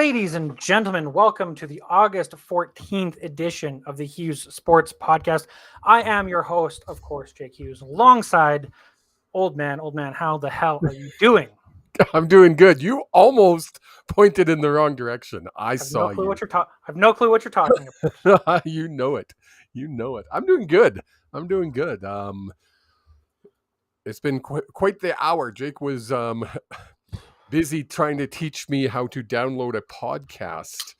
Ladies and gentlemen, welcome to the August 14th edition of the Hughes Sports Podcast. I am your host, of course, Jake Hughes, alongside Old Man, how the hell are you doing? I'm doing good. You almost pointed in the wrong direction. I saw you. I have no clue what you're talking about. You know it. I'm doing good. It's been quite the hour. Jake was busy trying to teach me how to download a podcast,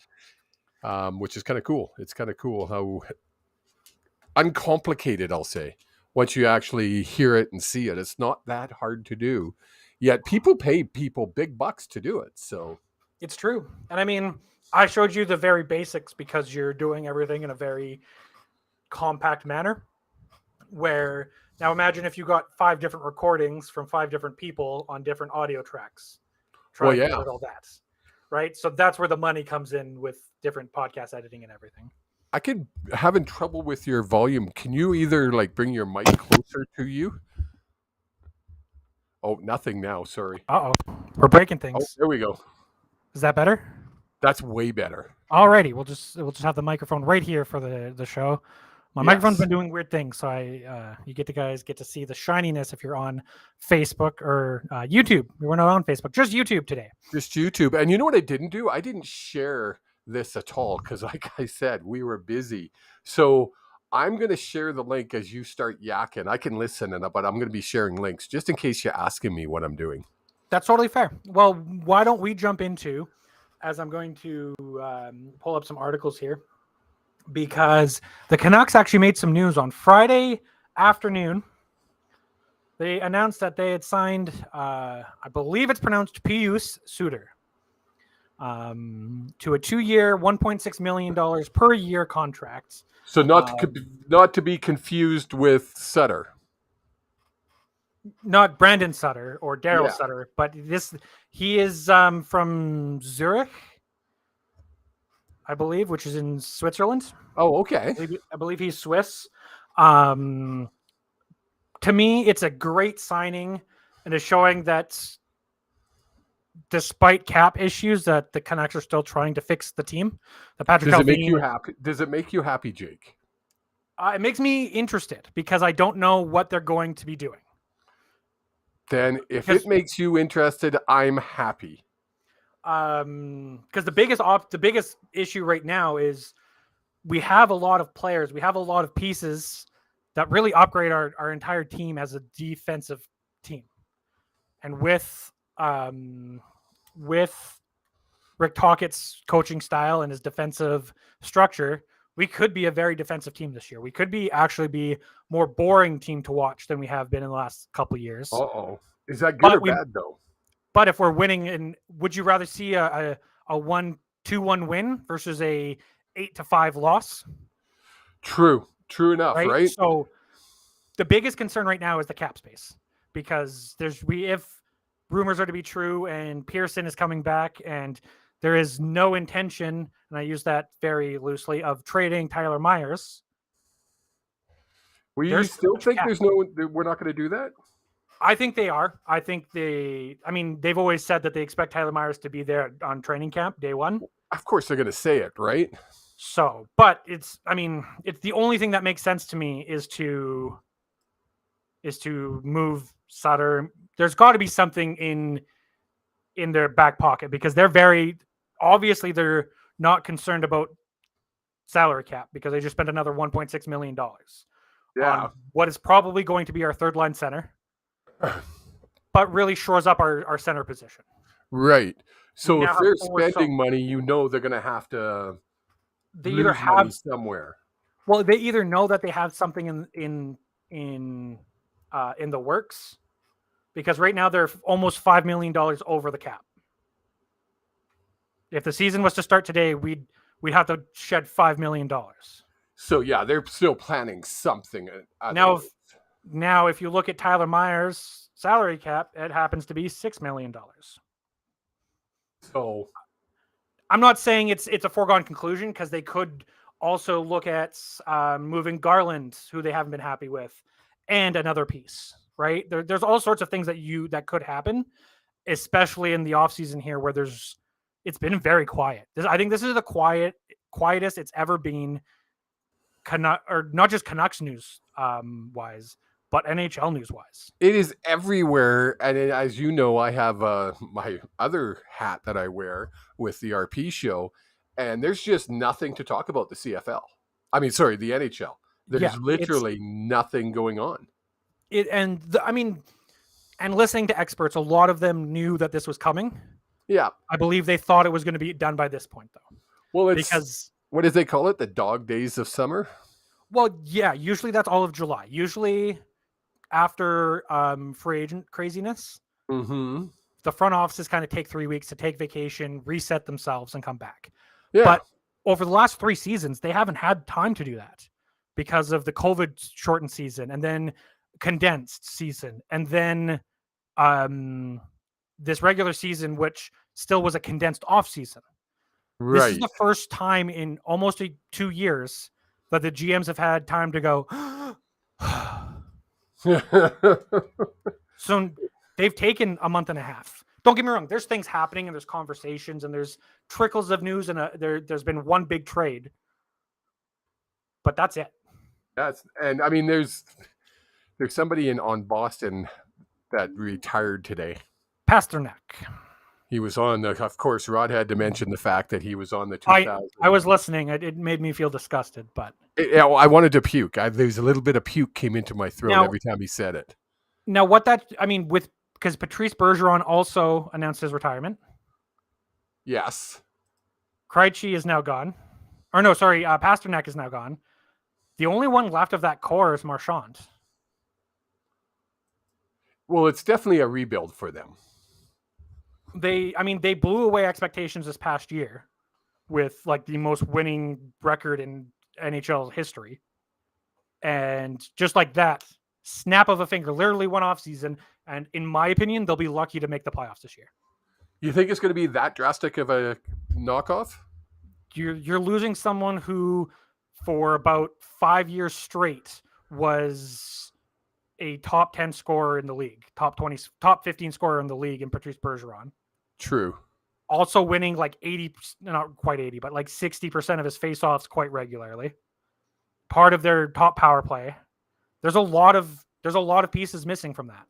which is kind of cool. It's kind of cool how uncomplicated, I'll say, once you actually hear it and see it. It's not that hard to do. Yet people pay people big bucks to do it. So it's true. And I mean, I showed you the very basics because you're doing everything in a very compact manner. Where now imagine if you got 5 different recordings from 5 different people on different audio tracks. Trying to edit all that. Right? So that's where the money comes in with different podcast editing and everything. I could having trouble with your volume. Can you either bring your mic closer to you? Oh, nothing now. Sorry. Uh-oh. We're breaking things. Oh, there we go. Is that better? That's way better. Alrighty. We'll just have the microphone right here for the show. My microphone's been doing weird things, so you guys get to see the shininess if you're on Facebook or YouTube. We're not on Facebook, just YouTube today. Just YouTube. And you know what I didn't do? I didn't share this at all because, like I said, we were busy. So I'm going to share the link as you start yakking. I can listen, but I'm going to be sharing links just in case you're asking me what I'm doing. That's totally fair. Well, why don't we jump into, as I'm going to pull up some articles here, because the Canucks actually made some news on Friday afternoon. They announced that they had signed, I believe it's pronounced Pius Suter, to a 2-year, $1.6 million per year contract. So not to be confused with Sutter. Not Brandon Sutter or Daryl Sutter, but he is from Zurich, I believe, which is in Switzerland. Oh, okay. I believe he's Swiss. To me, it's a great signing, and is showing that despite cap issues, that the Canucks are still trying to fix the team. Does it make you happy? Does it make you happy, Jake? It makes me interested because I don't know what they're going to be doing. Then, if it makes you interested, I'm happy. Because the biggest issue right now is we have a lot of players, we have a lot of pieces that really upgrade our entire team as a defensive team. And with Rick Tocchet's coaching style and his defensive structure, we could be a very defensive team this year. We could actually be more boring team to watch than we have been in the last couple of years. Uh-oh. Is that good or bad, though? But if we're winning, and would you rather see a 2-1 win versus a 8-5 loss? True enough, right? So the biggest concern right now is the cap space, because if rumors are to be true and Pearson is coming back and there is no intention, and I use that very loosely, of trading Tyler Myers. You still think we're not going to do that? I think they are. I think they've always said that they expect Tyler Myers to be there on training camp day one. Of course they're going to say it, right? So, but it's the only thing that makes sense to me is to move Sutter. There's got to be something in their back pocket, because they're not concerned about salary cap, because they just spent another $1.6 million on what is probably going to be our third line center, but really shores up our center position. Right. So if they're spending money, they're going to have to. They either have somewhere. Well, they either know that they have something in the works, because right now they're almost $5 million over the cap. If the season was to start today, we'd have to shed $5 million. So yeah, they're still planning something. Now, if you look at Tyler Myers' salary cap, it happens to be $6 million. So I'm not saying it's a foregone conclusion, because they could also look at moving Garland, who they haven't been happy with, and another piece, right? There's all sorts of things that could happen, especially in the offseason here, where it's been very quiet. I think this is the quietest it's ever been. Or not just Canucks news wise, but NHL news wise. It is everywhere, and as you know, I have my other hat that I wear with the RP show, and there's just nothing to talk about the CFL. I mean, sorry, the NHL. There's literally nothing going on. And listening to experts, a lot of them knew that this was coming. Yeah, I believe they thought it was going to be done by this point, though. Well, it's because what did they call it? The dog days of summer? Well, yeah, usually that's all of July. Usually after free agent craziness, the front offices kind of take 3 weeks to take vacation, reset themselves, and come back. Yeah. But over the last 3 seasons, they haven't had time to do that because of the COVID shortened season and then condensed season. And then this regular season, which still was a condensed off season. Right. This is the first time in almost 2 years that the GMs have had time to go. So they've taken a month and a half. Don't get me wrong. There's things happening and there's conversations and there's trickles of news and there's been one big trade, but that's it. And I mean, there's somebody on Boston that retired today. Pasternak. He was on of course, Rod had to mention the fact that he was on the 2000. I was listening. It made me feel disgusted, but I wanted to puke. There's a little bit of puke came into my throat every time he said it. Now, because Patrice Bergeron also announced his retirement. Yes. Krejci is now gone. Or no, sorry, Pasternak is now gone. The only one left of that core is Marchand. Well, it's definitely a rebuild for them. They blew away expectations this past year with like the most winning record in NHL history. And just like that, snap of a finger, literally one off season. And in my opinion, they'll be lucky to make the playoffs this year. You think it's going to be that drastic of a knockoff? You're losing someone who for about 5 years straight was a top 10 scorer in the league, top 15 scorer in the league in Patrice Bergeron. True. Also winning like 80, not quite 80, but like 60% of his faceoffs quite regularly. Part of their top power play. There's a lot of pieces missing from that.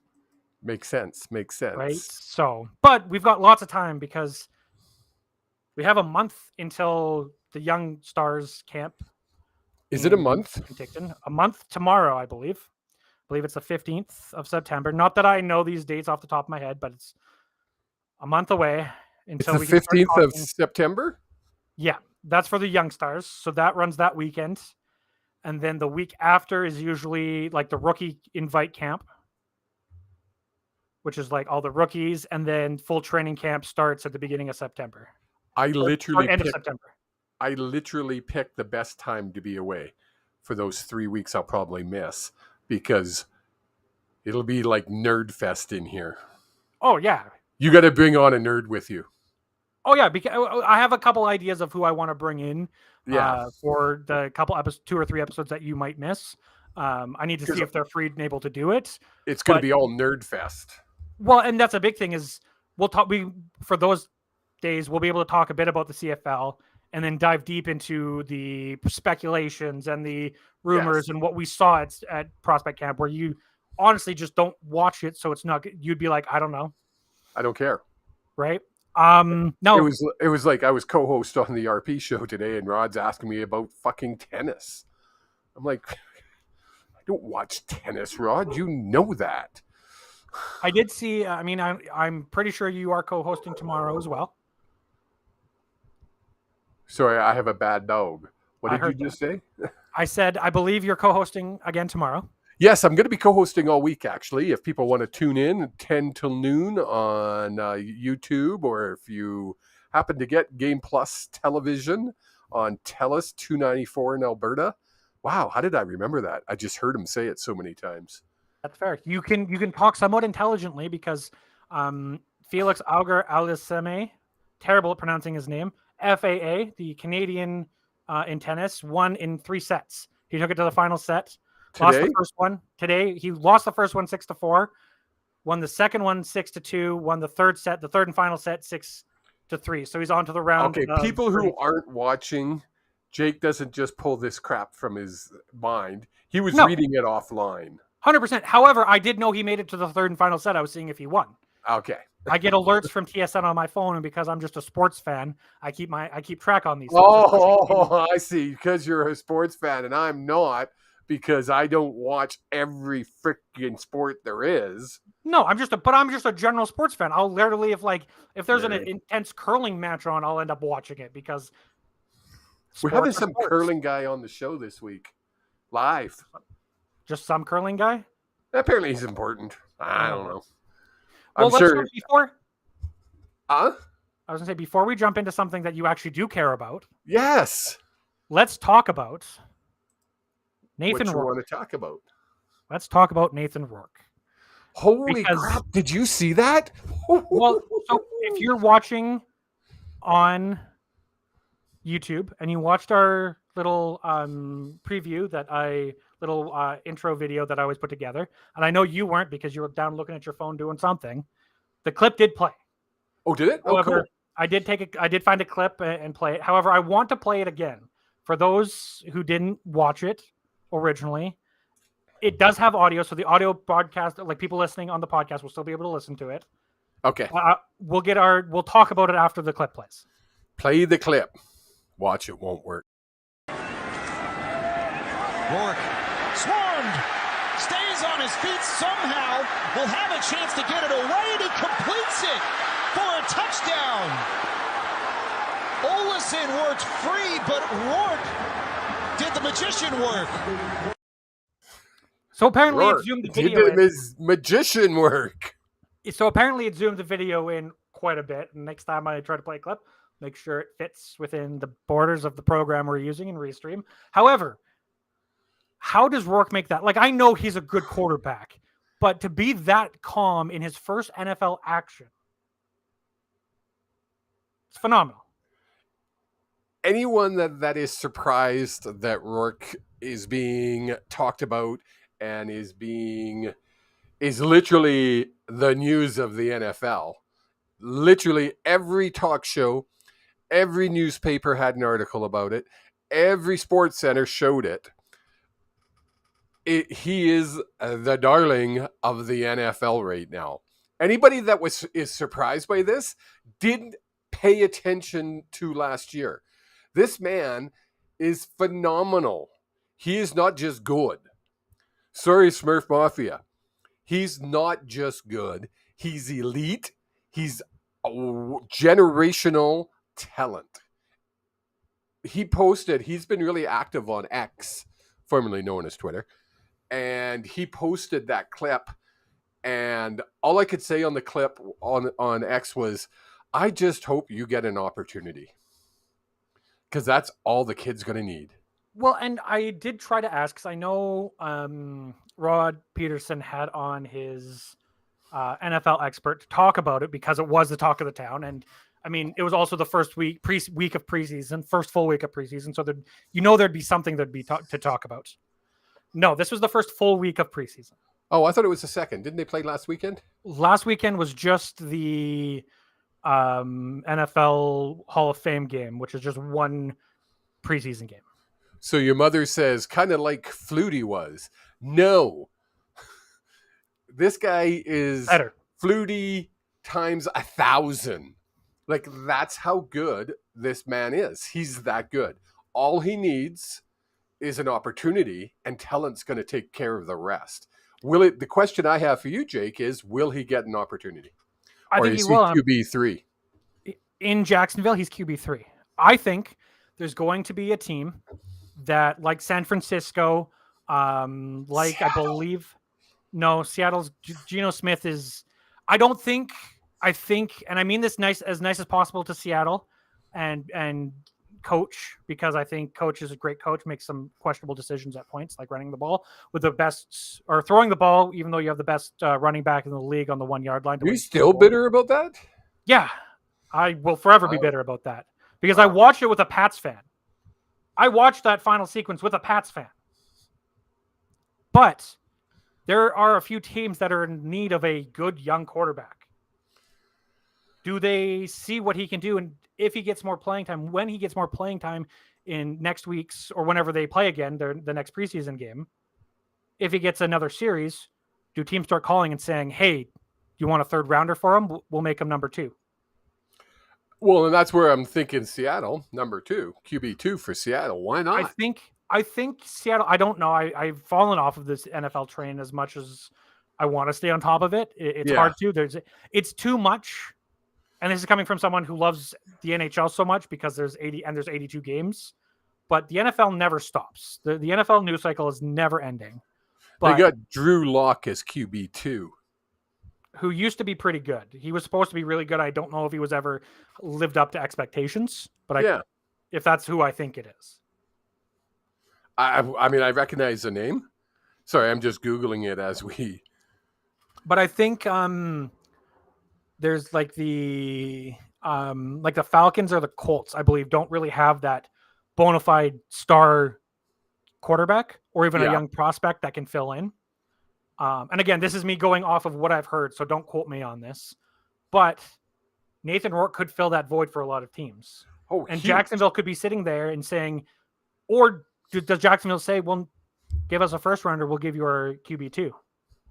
Makes sense. Right? So, but we've got lots of time because we have a month until the Young Stars camp. Is it a month? A month tomorrow, I believe. I believe it's the 15th of September. Not that I know these dates off the top of my head, but it's a month away until it's the 15th of September? Yeah, that's for the Young Stars. So that runs that weekend. And then the week after is usually like the rookie invite camp, which is like all the rookies. And then full training camp starts at the beginning of September. End of September. I literally picked the best time to be away for those 3 weeks I'll probably miss because it'll be like nerd fest in here. Oh, yeah. You got to bring on a nerd with you. Oh, yeah. Because I have a couple ideas of who I want to bring in for the couple 2 or 3 episodes that you might miss. I need to see if they're free and able to do it. It's going to be all nerd fest. Well, and that's a big thing is for those days, we'll be able to talk a bit about the CFL and then dive deep into the speculations and the rumors and what we saw at Prospect Camp, where you honestly just don't watch it. So it's not, you'd be like, I don't know. I don't care. Right. No, it was like I was co-host on the RP show today and Rod's asking me about fucking tennis. I'm like, I don't watch tennis, Rod. You know that. I did see, I'm pretty sure you are co-hosting tomorrow as well. Sorry, I have a bad dog. What did you just say? I said, I believe you're co-hosting again tomorrow. Yes, I'm going to be co-hosting all week, actually. If people want to tune in 10 till noon on YouTube, or if you happen to get Game Plus television on TELUS 294 in Alberta. Wow, how did I remember that? I just heard him say it so many times. That's fair. You can talk somewhat intelligently because Felix Auger-Aliassime, terrible at pronouncing his name, FAA, the Canadian in tennis, won in 3 sets. He took it to the final set. Today? Lost the first one today. He lost the first one 6-4, won the second one 6-2, won the third and final set 6. to 3. So he's on to the round. Okay, of people who 32. aren't watching, Jake doesn't just pull this crap from his mind. He was No. reading it offline. 100%. However, I did know he made it to the third and final set. I was seeing if he won. Okay. I get alerts from TSN on my phone, and because I'm just a sports fan, I keep track on these things. Oh, I see. Because you're a sports fan and I'm not, because I don't watch every freaking sport there is. No, I'm just a general sports fan. I'll literally, if there's an intense curling match on, I'll end up watching it because we're having some curling guy on the show this week, live. Just some curling guy. Apparently, he's important. I don't know. Well, let's jump before. Huh? I was gonna say before we jump into something that you actually do care about. Yes. Let's talk about Nathan Rourke. What you want to talk about? Let's talk about Nathan Rourke. Holy crap! Did you see that? Well, so if you're watching on YouTube and you watched our little preview intro video that I always put together, and I know you weren't because you were down looking at your phone doing something. The clip did play. Oh, did it? However, cool. I did find a clip and play it. However, I want to play it again for those who didn't watch it originally. It does have audio, so the audio broadcast, like people listening on the podcast, will still be able to listen to it. Okay. We'll talk about it after the clip plays. Play the clip. Watch, it won't work. Rourke swarmed, stays on his feet somehow, will have a chance to get it away, and he completes it for a touchdown. Olesen worked free, but Rourke did the magician work. So apparently Rourke it zoomed the video did his magician work. So apparently it zoomed the video in quite a bit. And next time I try to play a clip, make sure it fits within the borders of the program we're using in Restream. However, how does Rourke make that? Like, I know he's a good quarterback, but to be that calm in his first NFL action, it's phenomenal. Anyone that is surprised that Rourke is being talked about and is literally the news of the NFL. Literally every talk show, every newspaper had an article about it. Every sports center showed it. He is the darling of the NFL right now. Anybody that is surprised by this didn't pay attention to last year. This man is phenomenal. He is not just good. Sorry, Smurf Mafia. He's not just good. He's elite. He's a generational talent. He's been really active on X, formerly known as Twitter, and he posted that clip, and all I could say on the clip on X was, I just hope you get an opportunity, because that's all the kid's going to need. Well, and I did try to ask, because I know Rod Peterson had on his NFL expert to talk about it because it was the talk of the town. And I mean, it was also the first week of preseason, first full week of preseason. So there'd be something to talk about. No, this was the first full week of preseason. Oh, I thought it was the second. Didn't they play last weekend? Last weekend was just the NFL Hall of Fame game, which is just one preseason game. So your mother says, kind of like Flutie was. No. This guy is better. Flutie times 1,000. Like, that's how good this man is. He's that good. All he needs is an opportunity, and talent's going to take care of the rest. The question I have for you, Jake, is, will he get an opportunity? I think he will. QB3? In Jacksonville, he's QB3. I think there's going to be a team that, like San Francisco, Seattle. I believe, no, Seattle's Geno Smith is. I think, and I mean this as nice as possible to Seattle, and coach, because I think coach is a great coach, makes some questionable decisions at points, like running the ball with the best, or throwing the ball, even though you have the best running back in the league on the 1 yard line. Are you still bitter about that? Yeah, I will forever be bitter about that, because I watched it with a Pats fan. I watched that final sequence with a Pats fan. But there are a few teams that are in need of a good young quarterback. Do they see what he can do? And if he gets more playing time, when he gets more playing time in next week's or whenever they play again, the next preseason game, if he gets another series, do teams start calling and saying, hey, you want a third rounder for him? We'll make him number 2. Well, and that's where I'm thinking Seattle, number 2, QB2 for Seattle. Why not? I think Seattle, I don't know. I've fallen off of this NFL train as much as I want to stay on top of it. It's hard to. It's too much. And this is coming from someone who loves the NHL so much because there's 82 games. But the NFL never stops. The NFL news cycle is never ending. But they got Drew Lock as QB2. Who used to be pretty good. He was supposed to be really good. I don't know if he was ever lived up to expectations, but if that's who I think it is. I mean, I recognize the name. Sorry, I'm just Googling it as we. But I think there's like the Falcons or the Colts, I believe, don't really have that bona fide star quarterback or even a young prospect that can fill in. And again, this is me going off of what I've heard, so don't quote me on this. But Nathan Rourke could fill that void for a lot of teams. And Jacksonville could be sitting there and saying, or does Jacksonville say, well, give us a first rounder, we'll give you our QB2.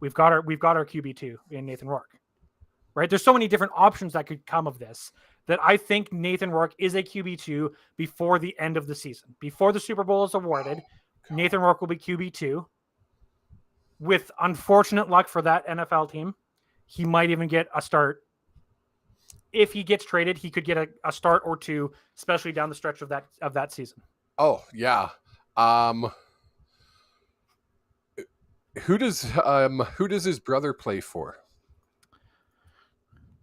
We've got our QB2 in Nathan Rourke. Right? There's so many different options that could come of this that I think Nathan Rourke is a QB2 before the end of the season. Before the Super Bowl is awarded, Nathan Rourke will be QB2. With unfortunate luck for that NFL team, he might even get a start. If he gets traded, he could get a start or two, especially down the stretch of that season. Oh, yeah. Who does his brother play for?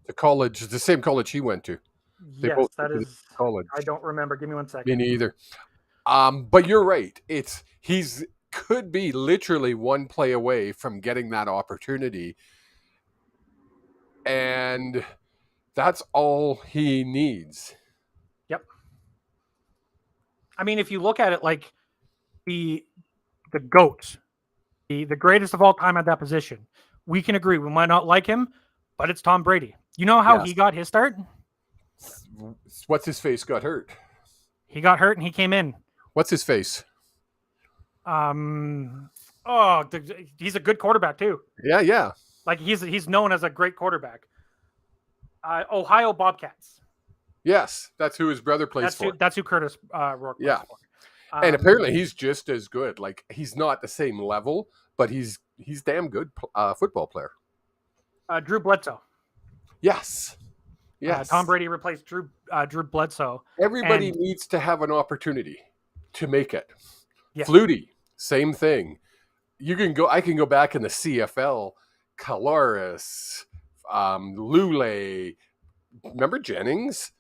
The same college he went to. Yes, that is college. I don't remember. Give me 1 second. Me neither. But you're right. He's could be literally one play away from getting that opportunity. And that's all he needs. Yep. I mean, if you look at it like the GOAT, the greatest of all time at that position, we can agree. We might not like him, but it's Tom Brady. You know how he got his start? What's his face got hurt? He got hurt and he came in. What's his face? He's a good quarterback too. Yeah. Like he's known as a great quarterback. Ohio Bobcats. Yes, that's who his brother plays for. That's who Curtis Rourke plays for. And apparently he's just as good. Like he's not the same level, but he's damn good football player. Drew Bledsoe. Yes. Tom Brady replaced Drew Bledsoe. Everybody needs to have an opportunity to make it. Yeah. Flutie, same thing. I can go back in the CFL. Kalaris, Lule. Remember Jennings?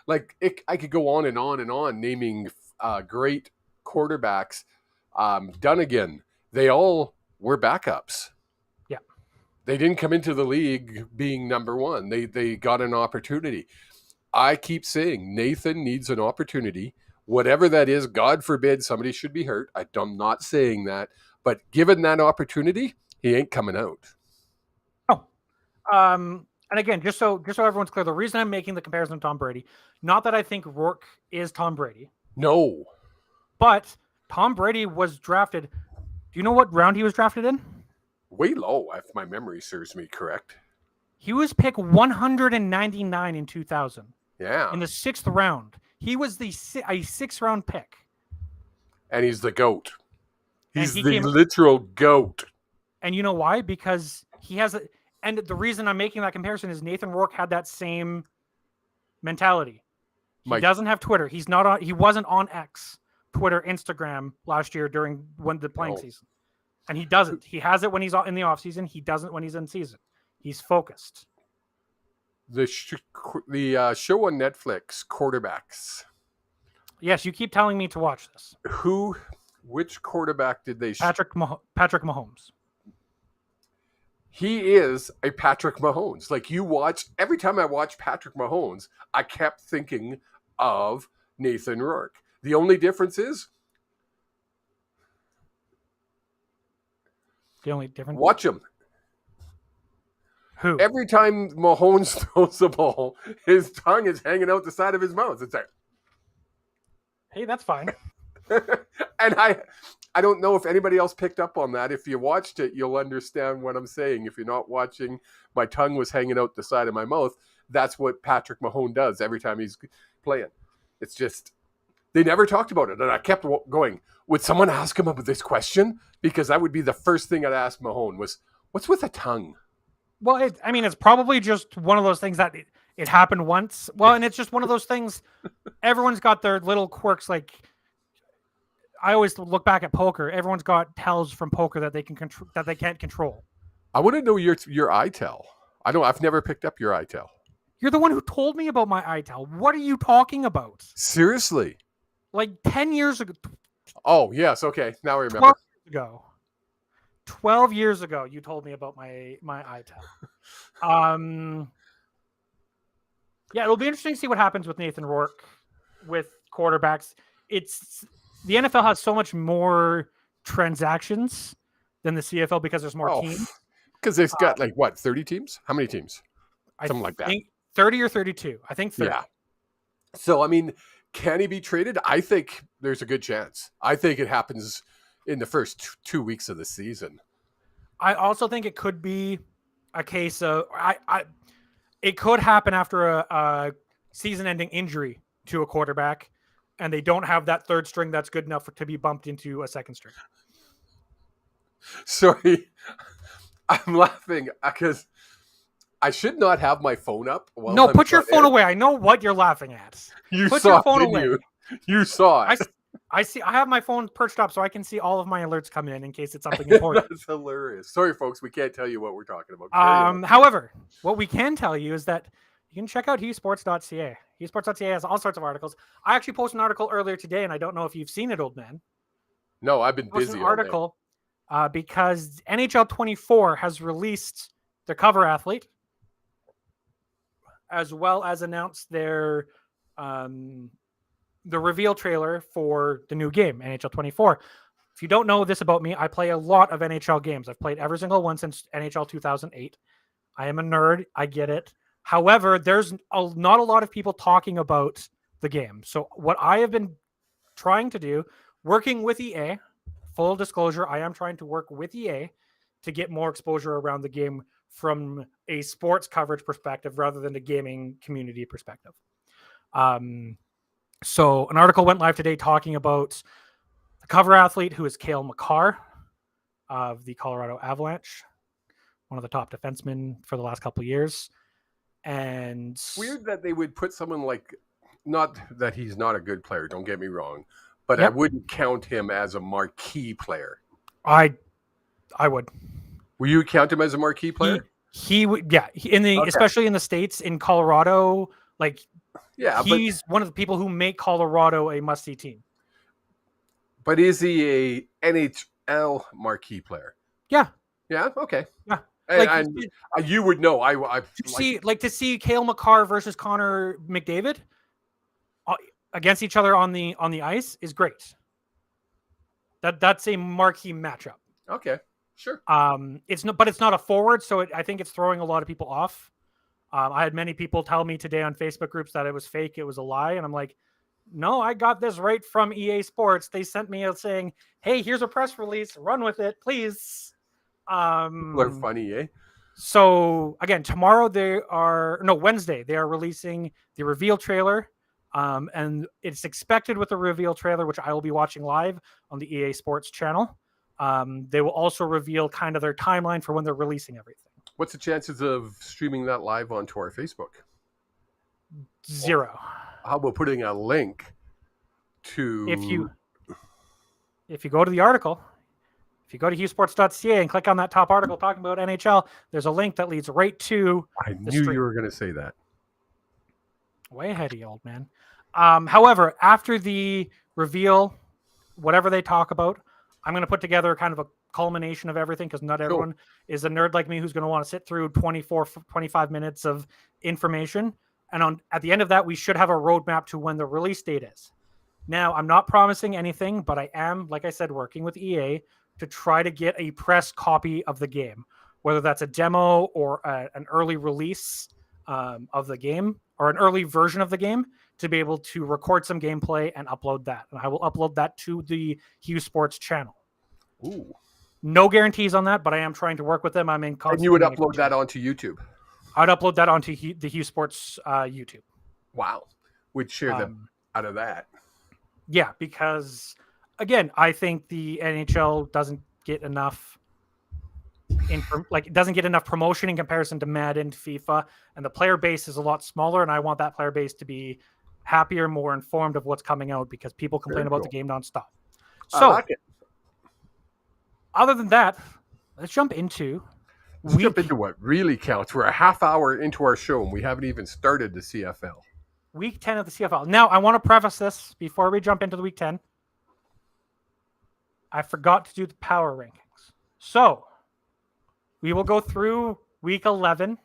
I could go on and on and on naming great quarterbacks. Dunnigan. They all were backups. Yeah. They didn't come into the league being number one. They got an opportunity. I keep saying Nathan needs an opportunity. Whatever that is, God forbid somebody should be hurt. I'm not saying that. But given that opportunity, he ain't coming out. Oh. And again, just so everyone's clear, the reason I'm making the comparison to Tom Brady, not that I think Rourke is Tom Brady. No. But Tom Brady was drafted. Do you know what round he was drafted in? Way low, if my memory serves me correct. He was pick 199 in 2000. Yeah. In the 6th round. He was a 6th round pick. And he's the GOAT. He's the literal GOAT. And you know why? Because he has and the reason I'm making that comparison is Nathan Rourke had that same mentality. He doesn't have Twitter. He wasn't on X, Twitter, Instagram last year during the playing season. And he doesn't. He has it when he's in the off season. He doesn't when he's in season. He's focused. The show on Netflix, Quarterbacks. Yes, you keep telling me to watch this. Which quarterback did they show? Patrick Mahomes. He is a Patrick Mahomes. Like every time I watch Patrick Mahomes, I kept thinking of Nathan Rourke. The only difference is watch him. Who? Every time Mahomes throws the ball, his tongue is hanging out the side of his mouth. It's like, Hey, that's fine. and I don't know if anybody else picked up on that. If you watched it, you'll understand what I'm saying. If you're not watching, my tongue was hanging out the side of my mouth. That's what Patrick Mahomes does every time he's playing. It's just, they never talked about it. And I kept going, would someone ask him about this question? Because that would be the first thing I'd ask Mahomes was, what's with a tongue? Well, it's probably just one of those things that it happened once. Well, and it's just one of those things. Everyone's got their little quirks. Like, I always look back at poker. Everyone's got tells from poker that they can control, that they can't control. I want to know your eye tell. I've never picked up your eye tell. You're the one who told me about my eye tell. What are you talking about? Seriously? Like 10 years ago. Oh, yes. Okay. Now I remember. 12 years ago. 12 years ago, you told me about my eye tell. Yeah, it'll be interesting to see what happens with Nathan Rourke with quarterbacks. The NFL has so much more transactions than the CFL because there's more teams. Because it's got 30 teams? How many teams? Something like that. 30 or 32. I think 30. Yeah. So, I mean, can he be traded? I think there's a good chance. I think it happens in the first 2 weeks of the season. I also think it could be a case of it could happen after a season-ending injury to a quarterback, and they don't have that third string that's good enough to be bumped into a second string. Sorry, I'm laughing because I should not have my phone up. No, put your phone away. I know what you're laughing at. Put your phone away. You saw it. I see. I have my phone perched up so I can see all of my alerts come in case it's something important. That's hilarious. Sorry, folks, we can't tell you what we're talking about. However, what we can tell you is that you can check out HughesSports.ca. HughesSports.ca has all sorts of articles. I actually posted an article earlier today, and I don't know if you've seen it, old man. No, I've been busy. An article because NHL 24 has released their cover athlete, as well as announced their the reveal trailer for the new game, NHL 24. If you don't know this about me, I play a lot of NHL games. I've played every single one since NHL 2008. I am a nerd. I get it. However, there's not a lot of people talking about the game. So what I have been trying to do, working with EA, full disclosure, I am trying to work with EA to get more exposure around the game from a sports coverage perspective rather than a gaming community perspective. So an article went live today talking about the cover athlete, who is Cale Makar of the Colorado Avalanche, one of the top defensemen for the last couple of years. And weird that they would put someone like, not that he's not a good player, don't get me wrong, but I wouldn't count him as a marquee player. I would. Will you count him as a marquee player? He would, yeah. Especially in the States, in Colorado, he's one of the people who make Colorado a must-see team. But is he a NHL marquee player? Yeah. Yeah. Okay. Yeah. And you would know. To see Cale Makar versus Connor McDavid against each other on the ice is great. That's a marquee matchup. Okay. Sure. It's not a forward, so I think it's throwing a lot of people off. I had many people tell me today on Facebook groups that it was fake, it was a lie, and I'm like, no, I got this right from EA Sports. They sent me out saying, "Hey, here's a press release. Run with it, please." People are funny, eh? So again, Wednesday they are releasing the reveal trailer, and it's expected with the reveal trailer, which I will be watching live on the EA Sports channel. They will also reveal kind of their timeline for when they're releasing everything. What's the chances of streaming that live onto our Facebook? 0. How about putting a link to... If you go to the article, if you go to HughesSports.ca and click on that top article talking about NHL, there's a link that leads right to I knew you were going to say that. Way ahead of you, old man. However, after the reveal, whatever they talk about, I'm going to put together kind of a culmination of everything because not everyone is a nerd like me who's going to want to sit through 25 minutes of information. And at the end of that, we should have a roadmap to when the release date is. Now, I'm not promising anything, but I am, like I said, working with EA to try to get a press copy of the game. whether that's a demo or an early release of the game or an early version of the game, to be able to record some gameplay and upload that. And I will upload that to the Hughes Sports channel. Ooh. No guarantees on that, but I am trying to work with them. I'm in constant. And you would upload that onto YouTube? I'd upload that onto the Hughes Sports YouTube. Wow. We'd share them out of that. Yeah, because, again, I think the NHL doesn't get enough it doesn't get enough promotion in comparison to Madden, FIFA, and the player base is a lot smaller, and I want that player base to be happier, more informed of what's coming out, because people complain about the game nonstop. So, like it. Other than that, let's jump into what really counts. We're a half hour into our show, and we haven't even started the CFL. Week 10 of the CFL. Now, I want to preface this before we jump into the Week 10. I forgot to do the power rankings. So, we will go through Week 11.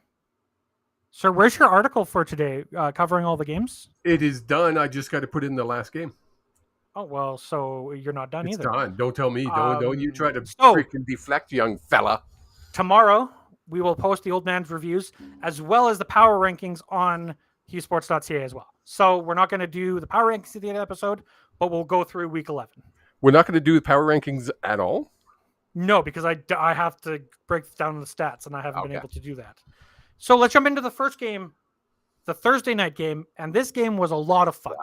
Sir, where's your article for today covering all the games? It is done. I just got to put in the last game. Oh, well, so you're not done either. It's done. Don't tell me. Don't you try to freaking deflect, young fella. Tomorrow, we will post the old man's reviews as well as the power rankings on HughesSports.ca as well. So we're not going to do the power rankings at the end of the episode, but we'll go through Week 11. We're not going to do the power rankings at all? No, because I have to break down the stats, and I haven't been able to do that. So let's jump into the first game, the Thursday night game, and this game was a lot of fun.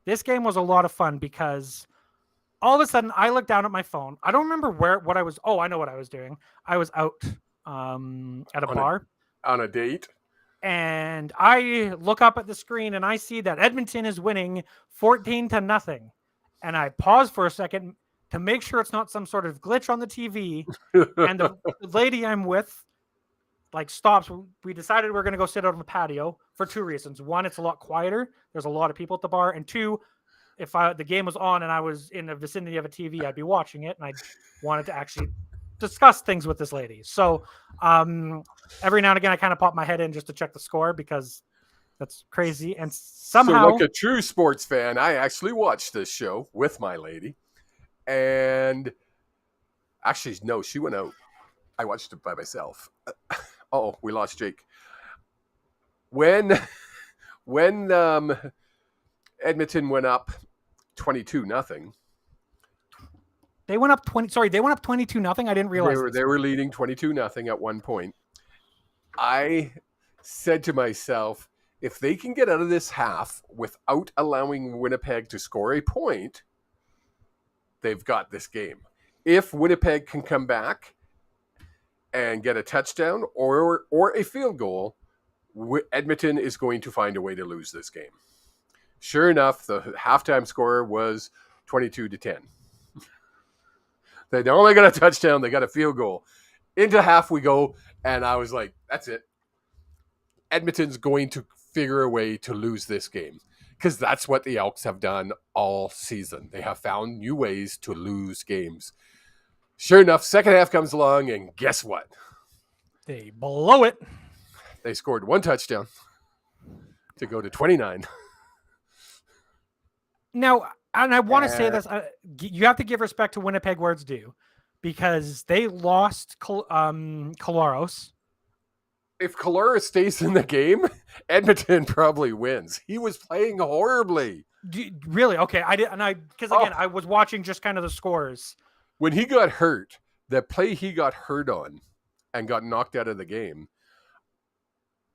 This game was a lot of fun because all of a sudden I looked down at my phone. I don't remember what I was. Oh, I know what I was doing. I was out at a bar. On a date. And I look up at the screen and I see that Edmonton is winning 14-0. And I pause for a second to make sure it's not some sort of glitch on the TV. And the lady I'm with stops. We decided we're going to go sit out on the patio for two reasons. One, it's a lot quieter. There's a lot of people at the bar. And two, if the game was on and I was in the vicinity of a TV, I'd be watching it. And I wanted to actually discuss things with this lady. So every now and again, I kind of pop my head in just to check the score because that's crazy. And somehow, so like a true sports fan, I actually watched this show with my lady. And actually, no, she went out. I watched it by myself. Oh, we lost Jake. When Edmonton went up 22-0. They went up 22-0. I didn't realize they were leading 22-0 at one point. I said to myself, if they can get out of this half without allowing Winnipeg to score a point, they've got this game. If Winnipeg can come back and get a touchdown or a field goal, Edmonton is going to find a way to lose this game. Sure enough, the halftime score was 22-10. They not only got a touchdown, they got a field goal. Into half we go, and I was like, that's it. Edmonton's going to figure a way to lose this game, because that's what the Elks have done all season. They have found new ways to lose games. Sure enough, second half comes along, and guess what? They blow it. They scored one touchdown to go to 29. Now, and I want to say this, you have to give respect to Winnipeg where it's due, because they lost Kolaros. If Kolaros stays in the game, Edmonton probably wins. He was playing horribly. Really? Okay. I was watching just kind of the scores. When he got hurt, the play he got hurt on and got knocked out of the game,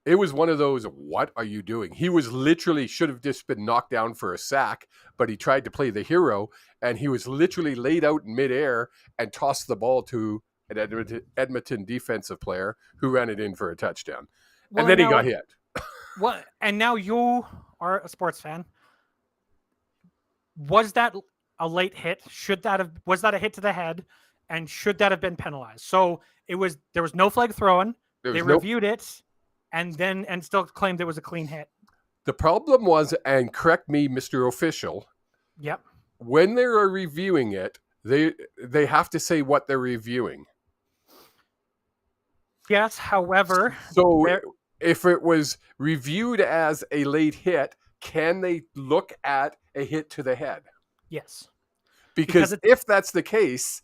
it was one of those, what are you doing? He was literally, should have just been knocked down for a sack, but he tried to play the hero, and he was literally laid out in midair and tossed the ball to an Edmonton defensive player who ran it in for a touchdown. Well, and then he got hit. Well, and now you are a sports fan. Was that a late hit? Was that a hit to the head? And should that have been penalized? So there was no flag thrown. They reviewed it and still claimed it was a clean hit. The problem was, and correct me, Mr. Official. Yep. When they are reviewing it, they have to say what they're reviewing. Yes, however. So if it was reviewed as a late hit, can they look at a hit to the head? Yes. Because if that's the case,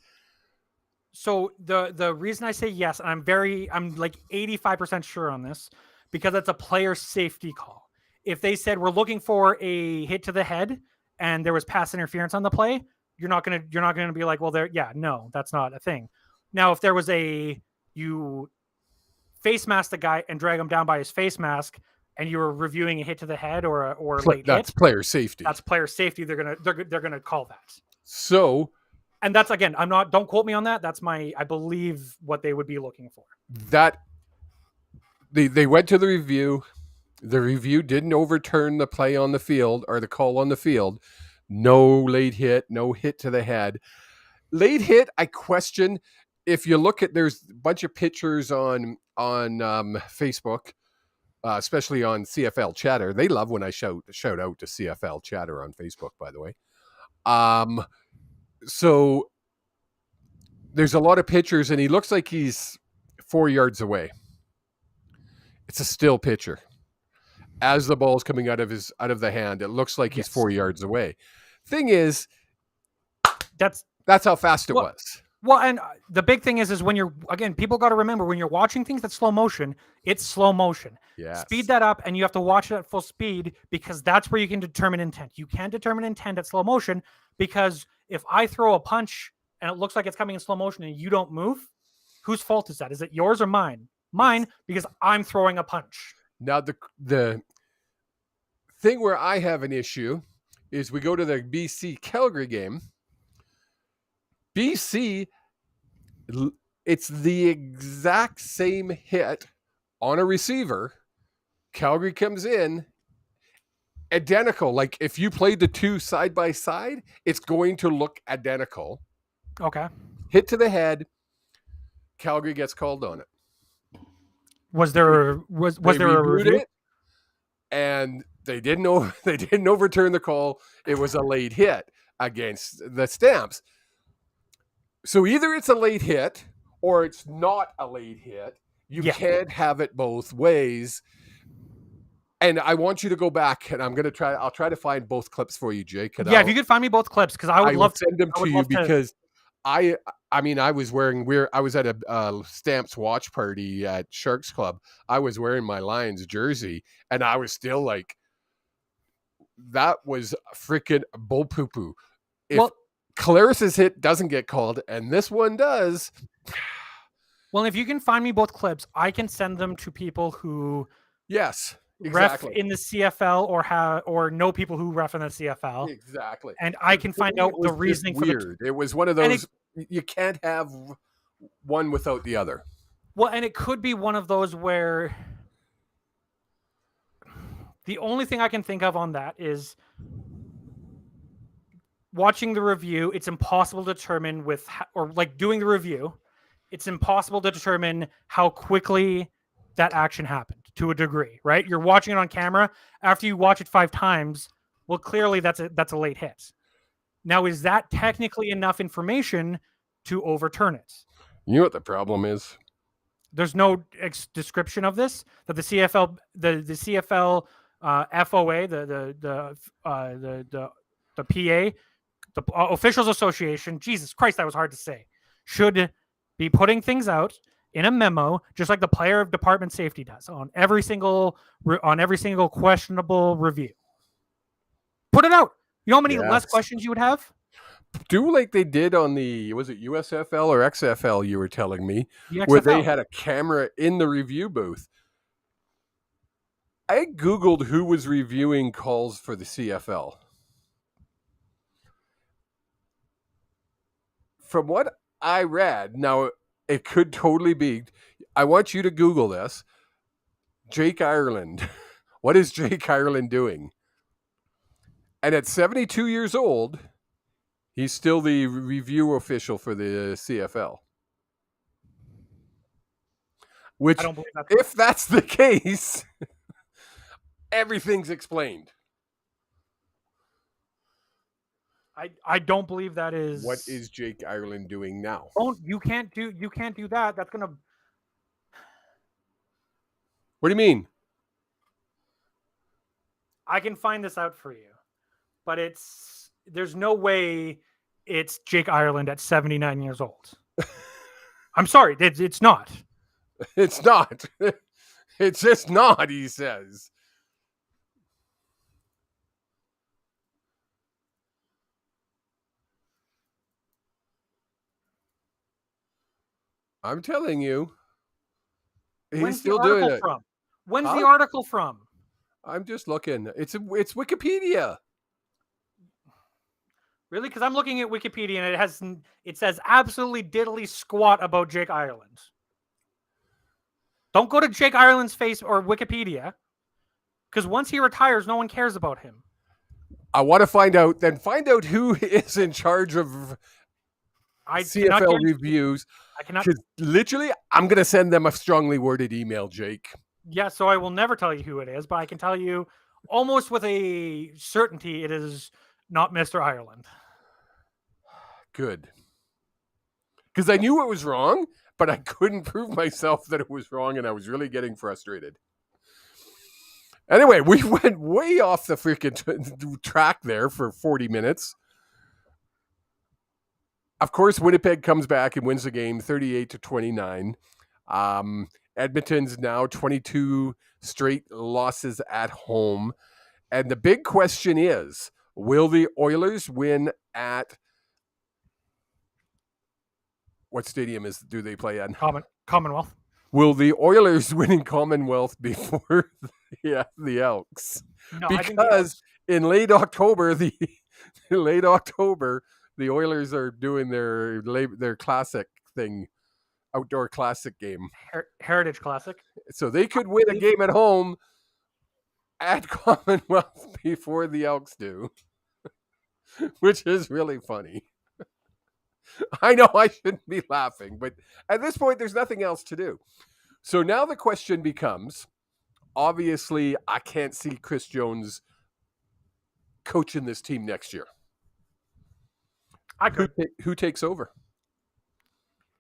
So the reason I say yes, I'm like 85% sure on this, because it's a player safety call. If they said we're looking for a hit to the head and there was pass interference on the play, you're not gonna be like, well, no, that's not a thing. Now, if there was you face mask the guy and drag him down by his face mask, and you were reviewing a hit to the head or late That's hit, player safety. that's player safety. They're gonna call that. So, and that's, again, don't quote me on that. That's I believe what they would be looking for. That they went to the review. The review didn't overturn the play on the field or the call on the field. No late hit, no hit to the head. Late hit, I question. If you look at, there's a bunch of pictures on Facebook, especially on CFL Chatter. They love when I shout out to CFL Chatter on Facebook, by the way. So there's a lot of pictures, and he looks like he's 4 yards away. It's a still picture. As the ball's coming out of the hand, it looks like he's 4 yards away. Thing is, that's how fast it was. Well, and the big thing is when people got to remember, when you're watching things that's slow motion, it's slow motion. Yes. Speed that up, and you have to watch it at full speed, because that's where you can determine intent. You can't determine intent at slow motion, because if I throw a punch and it looks like it's coming in slow motion and you don't move, whose fault is that? Is it yours or mine? Mine, because I'm throwing a punch. Now, the thing where I have an issue is we go to the BC Calgary game. BC, it's the exact same hit on a receiver. Calgary comes in, identical. Like, if you played the two side by side, it's going to look identical. Okay. Hit to the head. Calgary gets called on it. Was there a review? It, and they didn't overturn the call. It was a late hit against the Stamps. So either it's a late hit or it's not a late hit. You can't have it both ways. And I want you to go back, and I'll try to find both clips for you, Jake. And if you could find me both clips, because I would love to send them to you, because I was at a Stamps watch party at Sharks Club. I was wearing my Lions jersey, and I was still like, that was freaking bull poo poo. If Claris's hit doesn't get called and this one does. Well, if you can find me both clips, I can send them to people who ref in the CFL or know people who ref in the CFL. Exactly. And I can find out the reasoning for weird. It was one of those, you can't have one without the other. Well, and it could be one of those where the only thing I can think of on that is watching the review. It's impossible to determine doing the review. It's impossible to determine how quickly that action happened, to a degree, right? You're watching it on camera. After you watch it 5 times, well, clearly that's a late hit. Now, is that technically enough information to overturn it? You know what the problem is? There's no description of this, that the CFL, the CFL FOA, the PA, the Officials Association, Jesus Christ, that was hard to say, should be putting things out in a memo, just like the player of department safety does on every single questionable review. Put it out. You know how many less questions you would have? Do like they did on was it USFL or XFL, you were telling me, where they had a camera in the review booth. I Googled who was reviewing calls for the CFL. From what I read, now it could totally be, I want you to Google this, Jake Ireland. What is Jake Ireland doing? And at 72 years old, he's still the review official for the CFL. Which, if that's the case, everything's explained. I don't believe that is. What is Jake Ireland doing now? You can't do that. That's gonna. What do you mean? I can find this out for you, but there's no way it's Jake Ireland at 79 years old. I'm sorry, it's not. It's not. It's just not, he says. I'm telling you. He's still doing it. From? When's Huh? the article from? I'm just looking. It's Wikipedia. Really? Because I'm looking at Wikipedia and it says absolutely diddly squat about Jake Ireland. Don't go to Jake Ireland's face or Wikipedia, because once he retires, no one cares about him. I want to find out who is in charge of CFL reviews. I cannot. Because literally, I'm going to send them a strongly worded email, Jake. Yeah, so I will never tell you who it is, but I can tell you almost with a certainty it is not Mr. Ireland. Good. Because I knew it was wrong, but I couldn't prove myself that it was wrong, and I was really getting frustrated. Anyway, we went way off the freaking track there for 40 minutes. Of course, Winnipeg comes back and wins the game 38-29. Edmonton's now 22 straight losses at home. And the big question is, will the Oilers win at what stadium do they play at? Commonwealth. Will the Oilers win in Commonwealth before the Elks? No, because in late October, the Oilers are doing their classic thing, outdoor classic game, Heritage Classic. So they could win a game at home at Commonwealth before the Elks do, which is really funny. I know I shouldn't be laughing, but at this point, there's nothing else to do. So now the question becomes, obviously, I can't see Chris Jones coaching this team next year. I could. Who takes over?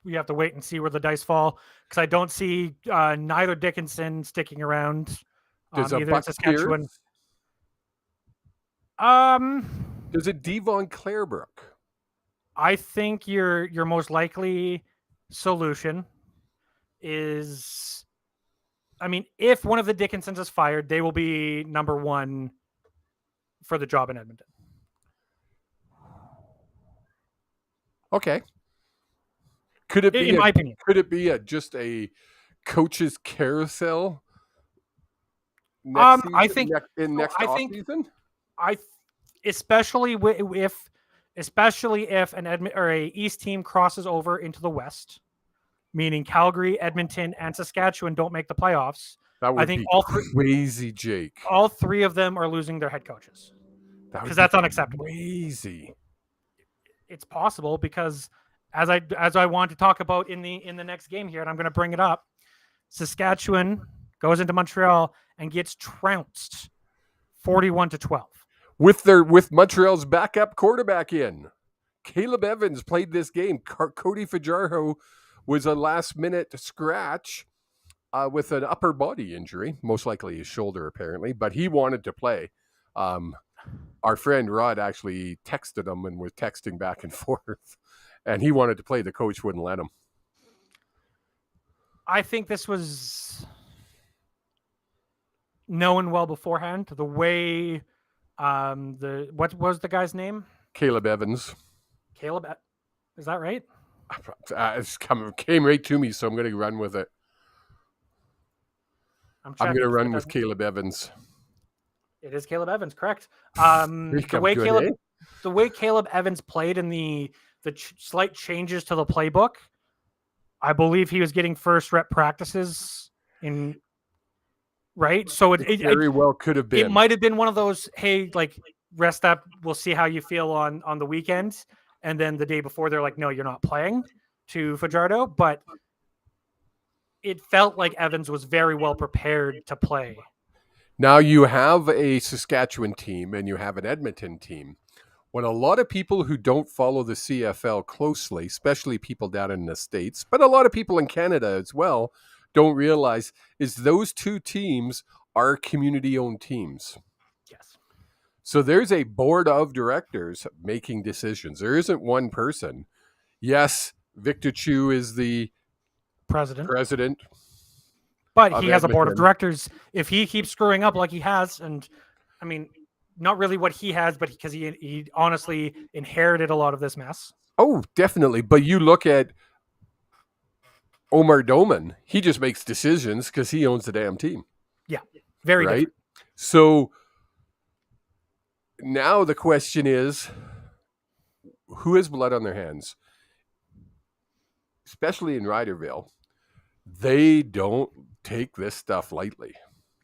We have to wait and see where the dice fall, because I don't see neither Dickinson sticking around. Either in Saskatchewan. Does it Devon Clarebrook? I think your most likely solution is, if one of the Dickinsons is fired, they will be number one for the job in Edmonton. Okay. Could it be, in my opinion, could it be just a coach's carousel? I think next offseason? Especially if an a East team crosses over into the West, meaning Calgary, Edmonton, and Saskatchewan don't make the playoffs. That would be crazy, Jake. All three of them are losing their head coaches, because that's unacceptable. Crazy. It's possible, because as I want to talk about in the next game here, and I'm going to bring it up, Saskatchewan goes into Montreal and gets trounced 41-12. With Montreal's backup quarterback in. Caleb Evans played this game. Cody Fajardo was a last-minute scratch with an upper body injury, most likely his shoulder apparently, but he wanted to play. Our friend Rod actually texted him and was texting back and forth, and he wanted to play. The coach wouldn't let him. I think this was known well beforehand. The way what was the guy's name? Caleb Evans. Is that right? It came right to me, so I'm going to run with it. I'm going to run with Caleb Evans. It is Caleb Evans, correct? The way Caleb Evans played in the slight changes to the playbook, I believe he was getting first rep practices in. Right, so it very well could have been. It might have been one of those, hey, like, rest up, we'll see how you feel on the weekend, and then the day before they're like, no, you're not playing, to Fajardo. But it felt like Evans was very well prepared to play. Now you have a Saskatchewan team and you have an Edmonton team. What a lot of people who don't follow the CFL closely, especially people down in the States, but a lot of people in Canada as well, don't realize is those two teams are community-owned teams. Yes. So there's a board of directors making decisions. There isn't one person. Yes, Victor Chu is the president. But he has a board of directors. If he keeps screwing up like he has, and I mean, not really what he has, but because he honestly inherited a lot of this mess. Oh, definitely. But you look at Omar Doman, he just makes decisions because he owns the damn team. Yeah, very right. Different. So now the question is, who has blood on their hands? Especially in Ryderville, they don't take this stuff lightly.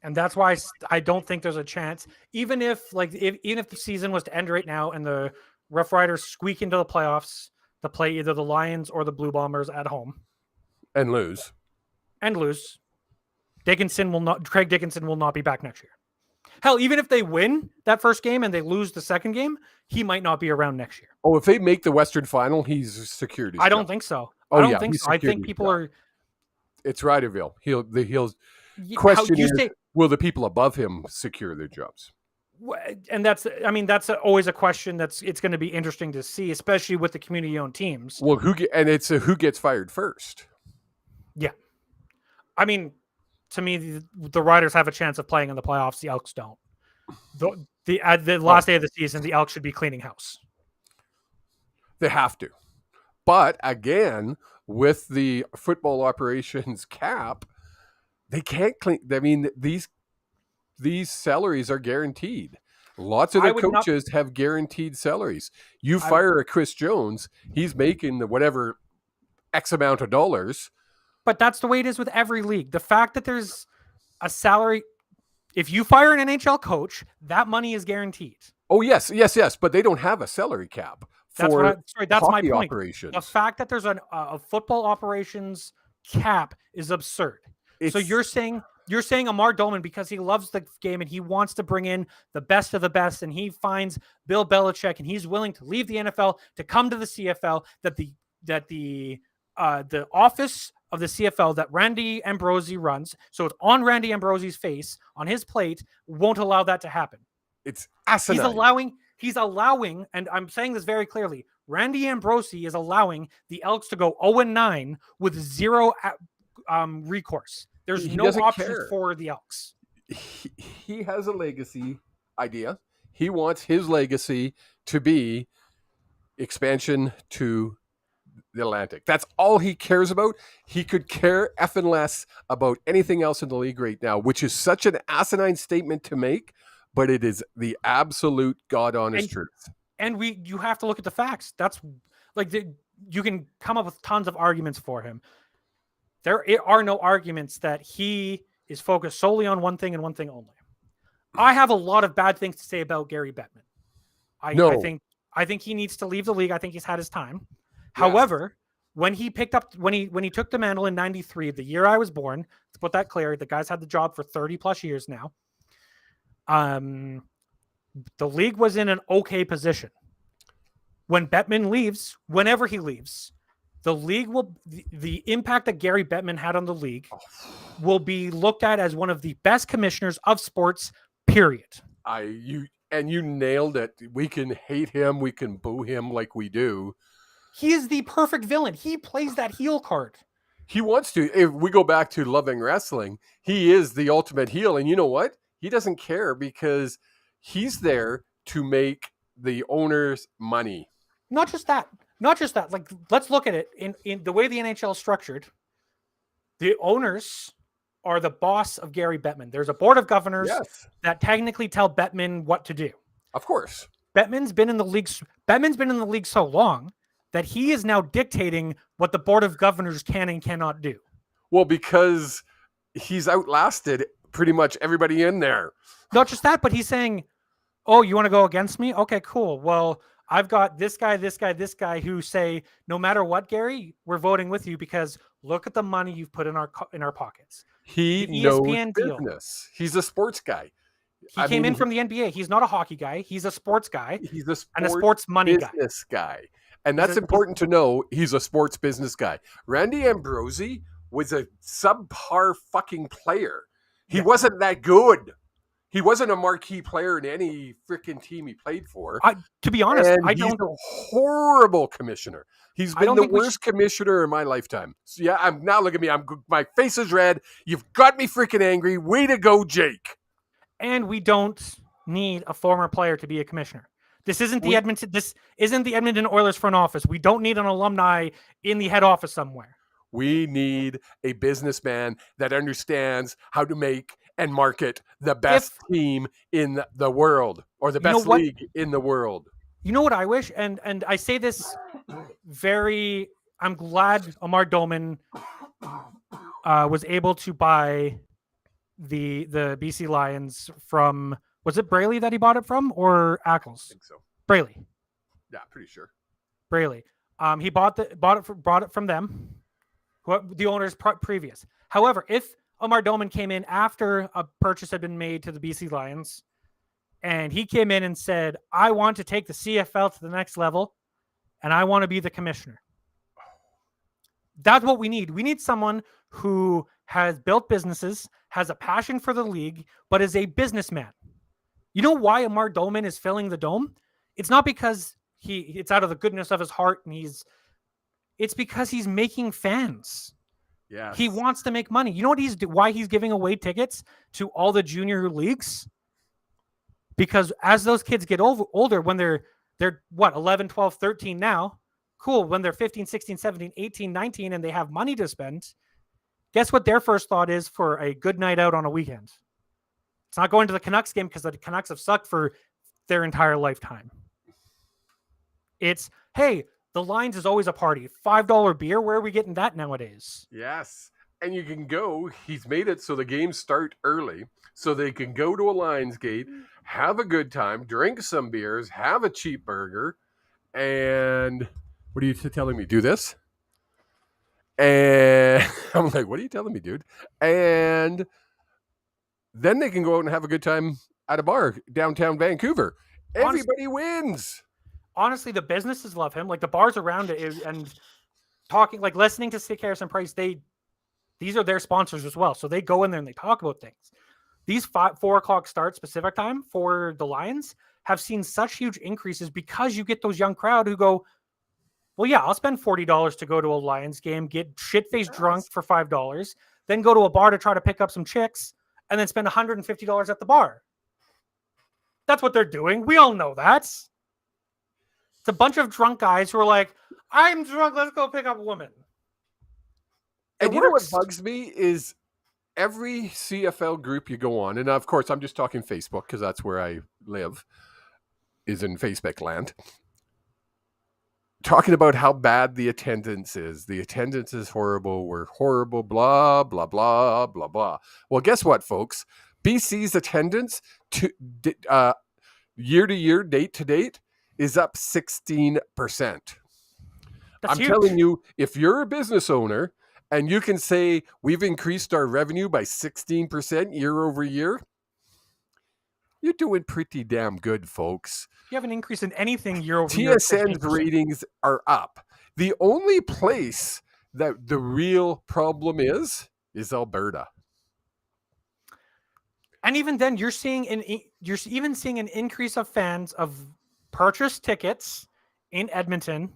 And that's why I don't think there's a chance, even if the season was to end right now and the Rough Riders squeak into the playoffs to play either the Lions or the Blue Bombers at home. And lose. Craig Dickinson will not be back next year. Hell, even if they win that first game and they lose the second game, he might not be around next year. Oh, if they make the Western Final, he's secured. I don't think so. I don't think so. I think people are. It's Ryderville. Question is, will the people above him secure their jobs? And that's always a question it's going to be interesting to see, especially with the community-owned teams. Well, who gets fired first? Yeah. I mean, to me, the Riders have a chance of playing in the playoffs. The Elks don't. The last day of the season, the Elks should be cleaning house. They have to. But again, with the football operations cap, they can't clean. I mean, these salaries are guaranteed. Lots of their coaches have guaranteed salaries. You fire a Chris Jones, he's making the whatever X amount of dollars. But that's the way it is with every league. The fact that there's a salary, if you fire an NHL coach, that money is guaranteed. Oh, yes. But they don't have a salary cap for that's my point. Operations. The fact that there's a football operations cap is absurd. So you're saying Amar Dolman, because he loves the game and he wants to bring in the best of the best, and he finds Bill Belichick and he's willing to leave the NFL to come to the CFL, that the office of the CFL that Randy Ambrosie runs, so it's on Randy Ambrosie's face, on his plate, won't allow that to happen. It's asinine. He's allowing, and I'm saying this very clearly, Randy Ambrosie is allowing the Elks to go 0-9 with zero recourse. There's no option for the Elks. He has a legacy idea. He wants his legacy to be expansion to the Atlantic. That's all he cares about. He could care effing less about anything else in the league right now, which is such an asinine statement to make, but it is the absolute God-honest truth. And you have to look at the facts. That's you can come up with tons of arguments for him. There are no arguments that he is focused solely on one thing and one thing only. I have a lot of bad things to say about Gary Bettman. I think he needs to leave the league. I think he's had his time. Yeah. However, when he took the mantle in 93, the year I was born, to put that clear, the guy's had the job for 30 plus years now. The league was in an okay position. When Bettman leaves, whenever he leaves, the league the impact that Gary Bettman had on the league will be looked at as one of the best commissioners of sports, period. You nailed it. We can hate him. We can boo him like we do. He is the perfect villain. He plays that heel card. He wants to. If we go back to loving wrestling, he is the ultimate heel. And you know what? He doesn't care because he's there to make the owners money. Not just that. Like, let's look at it in the way the NHL is structured. The owners are the boss of Gary Bettman. There's a board of governors that technically tell Bettman what to do. Of course. Bettman's been in the league so long that he is now dictating what the board of governors can and cannot do. Well, because he's outlasted pretty much everybody in there. Not just that, but he's saying, oh, you want to go against me? Okay, cool. Well, I've got this guy who say, no matter what, Gary, we're voting with you because look at the money you've put in our pockets. He knows business. He's a sports guy. He came in from the NBA. He's not a hockey guy. He's a sports guy. He's a sports money business guy. And that's important to know. He's a sports business guy. Randy Ambrosie was a subpar fucking player. He wasn't that good. He wasn't a marquee player in any freaking team he played for. To be honest, and he's a horrible commissioner. He's been the worst commissioner in my lifetime. So yeah, now look at me. My face is red. You've got me freaking angry. Way to go, Jake. And we don't need a former player to be a commissioner. This isn't the Edmonton Oilers front office. We don't need an alumni in the head office somewhere. We need a businessman that understands how to make and market the best team in the world, or the best league in the world. You know what I wish? And I say this I'm glad Amar Doman was able to buy the BC Lions from, was it Braley that he bought it from, or Ackles? I think so. Braley. Yeah, pretty sure. Braley. He brought it from them, the owners previous. However, if Amar Doman came in after a purchase had been made to the BC Lions, and he came in and said, I want to take the CFL to the next level, and I want to be the commissioner. That's what we need. We need someone who has built businesses, has a passion for the league, but is a businessman. You know why Amar Doman is filling the dome? It's not because it's out of the goodness of his heart, and it's because he's making fans. Yes. He wants to make money. You know why he's giving away tickets to all the junior leagues? Because as those kids get older, when they're 11, 12, 13 now, cool. When they're 15, 16, 17, 18, 19, and they have money to spend, guess what their first thought is for a good night out on a weekend? It's not going to the Canucks game, because the Canucks have sucked for their entire lifetime. It's, hey, the Lions is always a party. $5 beer, where are we getting that nowadays? Yes. And you can go, he's made it so the games start early, so they can go to a Lions gate, have a good time, drink some beers, have a cheap burger, and what are you telling me? Do this? And I'm like, what are you telling me, dude? And then they can go out and have a good time at a bar downtown Vancouver. Everybody wins. Honestly, the businesses love him. Like the bars around it, and talking, like listening to Stick Harrison Price, these are their sponsors as well. So they go in there and they talk about things. These 4 o'clock start Pacific time for the Lions have seen such huge increases, because you get those young crowd who go, well, yeah, I'll spend $40 to go to a Lions game, get shit-faced drunk for $5, then go to a bar to try to pick up some chicks, and then spend $150 at the bar. That's what they're doing. We all know that. It's a bunch of drunk guys who are like, I'm drunk, let's go pick up a woman. And you know what bugs me is every CFL group you go on, and of course I'm just talking Facebook because that's where I live, is in Facebook land, talking about how bad the attendance is. The attendance is horrible. We're horrible, blah, blah, blah, blah, blah. Well, guess what, folks? BC's attendance year to year, date to date, is up 16%. I'm telling you, if you're a business owner and you can say we've increased our revenue by 16% year over year, you're doing pretty damn good, folks. You have an increase in anything year over year. TSN's ratings are up. The only place that the real problem is Alberta. And even then, you're even seeing an increase of fans of purchased tickets in Edmonton.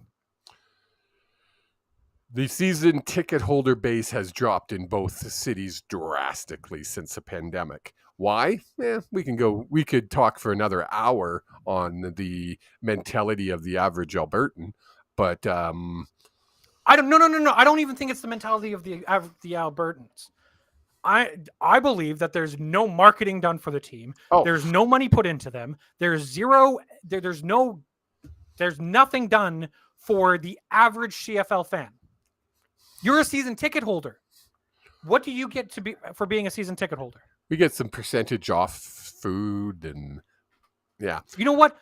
The season ticket holder base has dropped in both cities drastically since the pandemic. Why? We could talk for another hour on the mentality of the average Albertan, but no. I don't even think it's the mentality of the Albertans. I believe that there's no marketing done for the team. Oh. There's no money put into them. There's nothing done for the average CFL fan. You're a season ticket holder. What do you get for being a season ticket holder? We get some percentage off food and yeah. You know what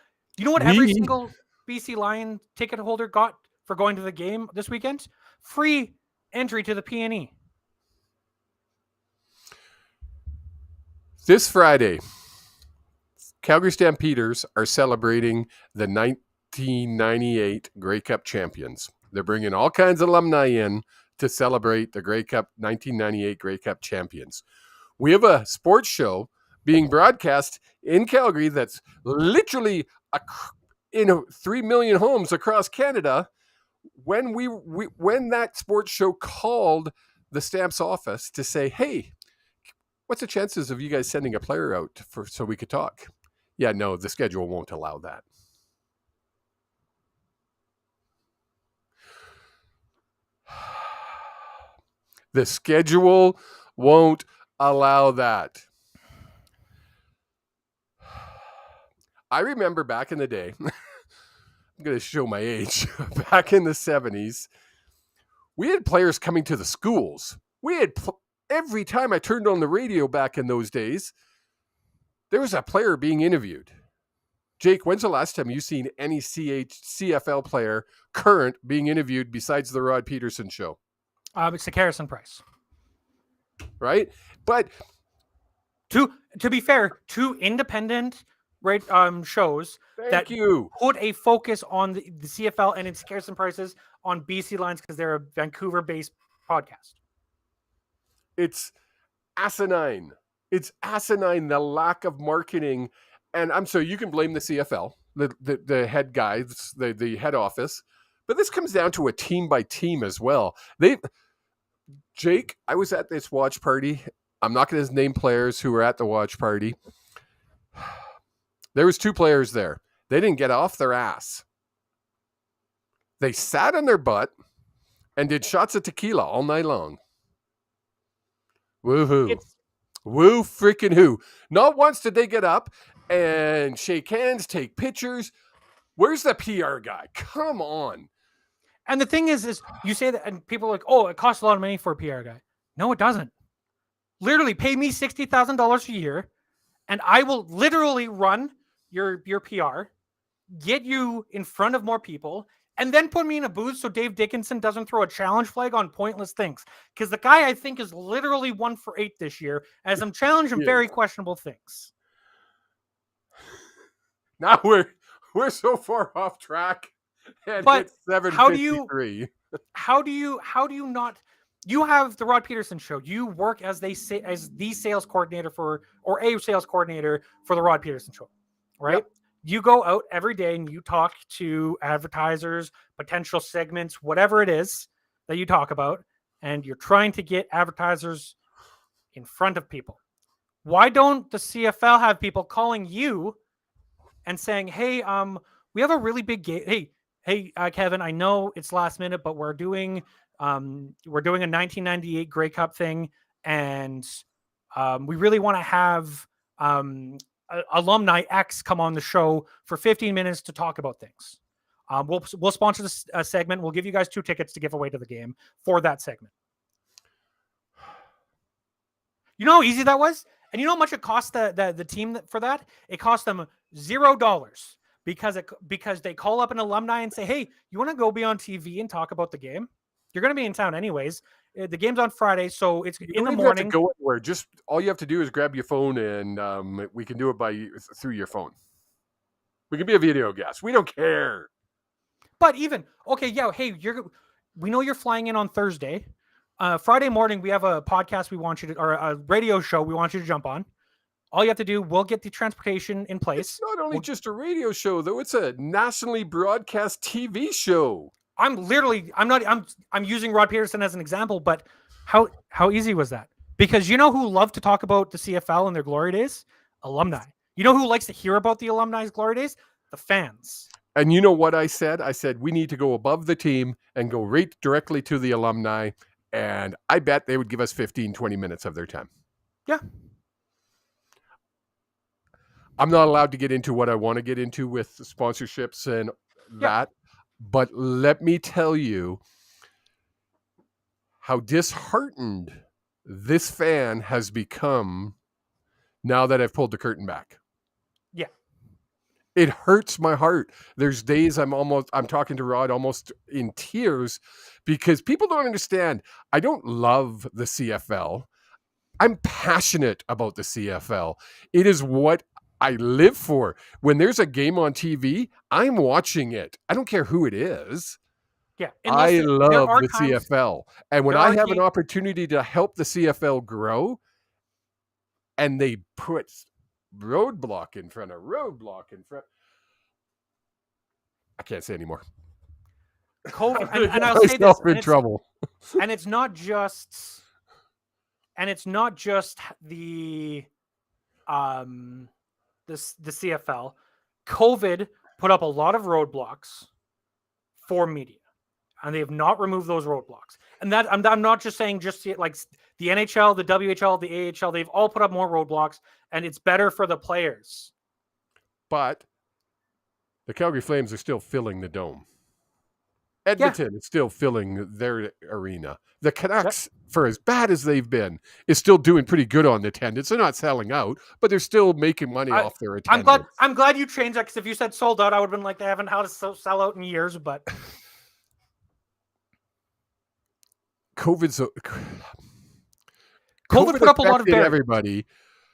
every single BC Lion ticket holder got for going to the game this weekend? Free entry to the P&E. This Friday, Calgary Stampeders are celebrating the 1998 Grey Cup champions. They're bringing all kinds of alumni in to celebrate the Grey Cup 1998 Grey Cup champions. We have a sports show being broadcast in Calgary that's literally 3 million homes across Canada. When when that sports show called the Stamps office to say, hey, what's the chances of you guys sending a player out so we could talk? Yeah, no, the schedule won't allow that. The schedule won't allow that. I remember back in the day, I'm going to show my age, back in the 70s, we had players coming to the schools. We had every time I turned on the radio back in those days, there was a player being interviewed. Jake, when's the last time you've seen any CFL player current being interviewed besides the Rod Peterson show? It's the Harrison Price. Right? But to be fair, 2 independent shows put a focus on the CFL and its Harrison Prices on BC Lions because they're a Vancouver-based podcast. It's asinine. It's asinine, the lack of marketing. And I'm sorry, you can blame the CFL, the head guys, the head office. But this comes down to a team by team as well. Jake, I was at this watch party. I'm not going to name players who were at the watch party. There was 2 players there. They didn't get off their ass. They sat on their butt and did shots of tequila all night long. Woohoo. Woo freaking who. Not once did they get up and shake hands, take pictures. Where's the PR guy? Come on. And the thing is you say that and people are like, oh, it costs a lot of money for a PR guy. No, it doesn't. Literally pay me $60,000 a year and I will literally run your PR, get you in front of more people, and then put me in a booth so Dave Dickinson doesn't throw a challenge flag on pointless things. Because the guy, I think, is literally 1 for 8 this year as I'm challenging very questionable things. Now we're so far off track. But it's 7:53. How do you not? You have the Rod Peterson show. You work as the sales coordinator for the Rod Peterson show, right? Yep. You go out every day and you talk to advertisers, potential segments, whatever it is that you talk about, and you're trying to get advertisers in front of people. Why don't the CFL have people calling you and saying, "Hey, we have a really big game. Hey, Kevin, I know it's last minute, but we're doing a 1998 Grey Cup thing, and we really want to have alumni X come on the show for 15 minutes to talk about things. We'll sponsor this segment. We'll give you guys 2 tickets to give away to the game for that segment." You know how easy that was? And you know how much it cost the team for that? It cost them $0 because they call up an alumni and say, "Hey, you want to go be on TV and talk about the game? You're going to be in town anyways. The game's on Friday, so it's in the morning." Have to go anywhere. Just all you have to do is grab your phone, and we can do it through your phone. We can be a video guest. We don't care. But even hey, we know you're flying in on Thursday. Friday morning, we have a podcast or a radio show we want you to jump on. All you have to do, we'll get the transportation in place. It's not only just a radio show, though. It's a nationally broadcast TV show. I'm using Rod Peterson as an example, but how easy was that? Because you know who loved to talk about the CFL and their glory days? Alumni. You know who likes to hear about the alumni's glory days? The fans. And you know what I said? I said, we need to go above the team and go right directly to the alumni. And I bet they would give us 15, 20 minutes of their time. Yeah. I'm not allowed to get into what I want to get into with sponsorships and that. But let me tell you how disheartened this fan has become now that I've pulled the curtain back. Yeah. It hurts my heart. There's days I'm talking to Rod almost in tears because people don't understand. I don't love the CFL. I'm passionate about the CFL. It is what I live for. When there's a game on TV, I'm watching it. I don't care who it is. Yeah. I love the CFL. And when I have an opportunity to help the CFL grow and they put roadblock in front of roadblock in front. I can't say anymore. COVID, and I'll say this, in trouble. And it's not just the CFL. COVID put up a lot of roadblocks for media, and they have not removed those roadblocks. And that I'm not just saying like the NHL, the WHL, the AHL, they've all put up more roadblocks, and it's better for the players. But the Calgary Flames are still filling the dome. Edmonton is still filling their arena. The Canucks, for as bad as they've been, is still doing pretty good on the attendance. They're not selling out, but they're still making money off their attendance. I'm glad you changed that, because if you said sold out, I would have been like, they haven't had a sell out in years. But COVID put up a lot of barriers. Everybody.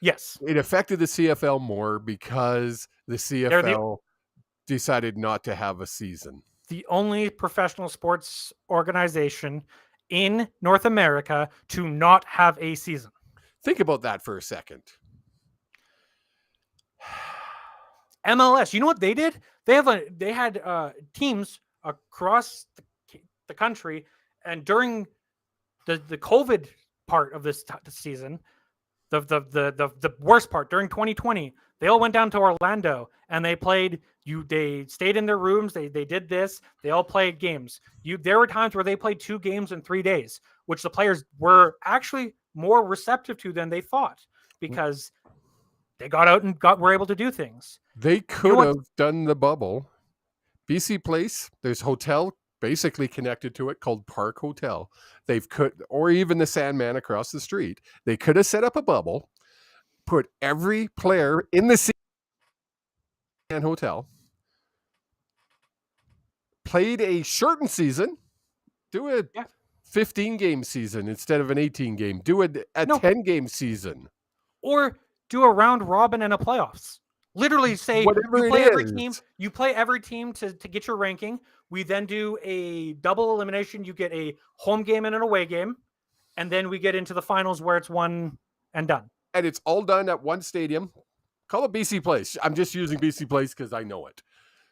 Yes, it affected the CFL more because the CFL decided not to have a season. The only professional sports organization in North America to not have a season. Think about that for a second. MLS, you know what they did? They had teams across the country, and during the COVID part of this season, the worst part during 2020, they all went down to Orlando and they played. They stayed in their rooms. They did this. They all played games. There were times where they played 2 games in 3 days, which the players were actually more receptive to than they thought, because they got out and were able to do things. They could have done the bubble. BC Place, there's a hotel basically connected to it called Park Hotel. Or even the Sandman across the street. They could have set up a bubble, put every player in the hotel, played a shortened season, do a 15-game season instead of an 18-game, do a 10-game season, or do a round robin and a playoffs. Literally say whatever you play every team to get your ranking. We then do a double elimination. You get a home game and an away game, and then we get into the finals where it's one and done. And it's all done at one stadium. Call it BC Place. I'm just using BC Place because I know it.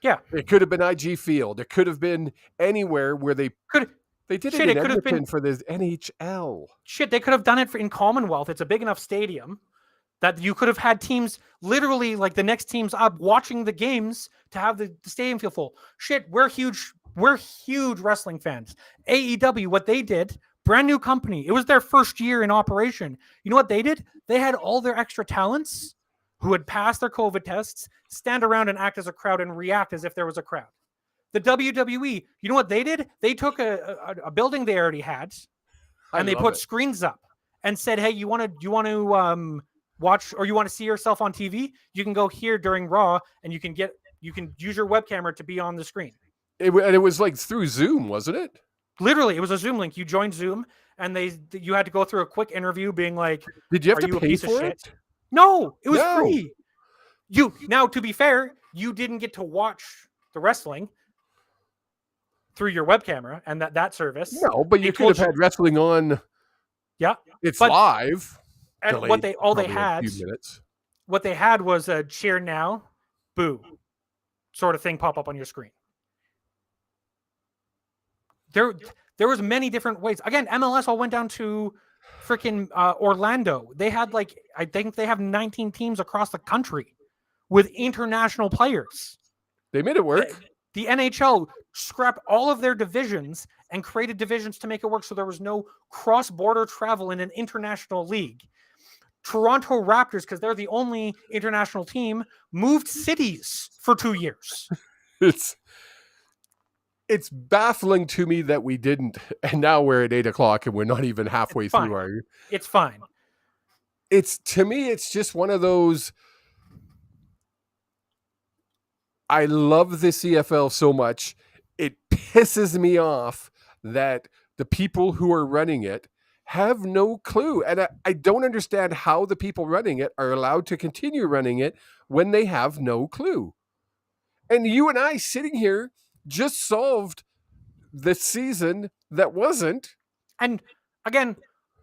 Yeah. It could have been IG Field. It could have been anywhere where they could. They did it in Edmonton for the NHL. They could have done it in Commonwealth. It's a big enough stadium that you could have had teams literally like the next teams up watching the games to have the stadium feel full. We're huge wrestling fans. AEW, what they did, brand new company. It was their first year in operation. You know what they did? They had all their extra talents who had passed their COVID tests stand around and act as a crowd and react as if there was a crowd. The WWE, you know what they did? They took a building they already had, and they put screens up and said, "Hey, you want to watch, or you want to see yourself on TV? You can go here during Raw, and you can use your web camera to be on the screen." And it was like through Zoom, wasn't it? Literally, it was a Zoom link. You joined Zoom, and you had to go through a quick interview, being like, "Did you have to pay for it?" No, it was free. Now, to be fair, you didn't get to watch the wrestling through your web camera and that service. No, but you could have had wrestling on. Yeah, it's live. And what they had was a cheer now, boo, sort of thing pop up on your screen. There was many different ways. Again, MLS all went down to freaking Orlando. They had I think they have 19 teams across the country with international players. They made it work. The NHL scrapped all of their divisions and created divisions to make it work, so there was no cross-border travel in an international league. Toronto Raptors, because they're the only international team, moved cities for 2 years. It's baffling to me that we didn't, and now we're at 8:00 and we're not even halfway through our. It's fine. To me, it's just one of those. I love the CFL so much. It pisses me off that the people who are running it have no clue. And I don't understand how the people running it are allowed to continue running it when they have no clue. And you and I sitting here just solved the season that wasn't. And again,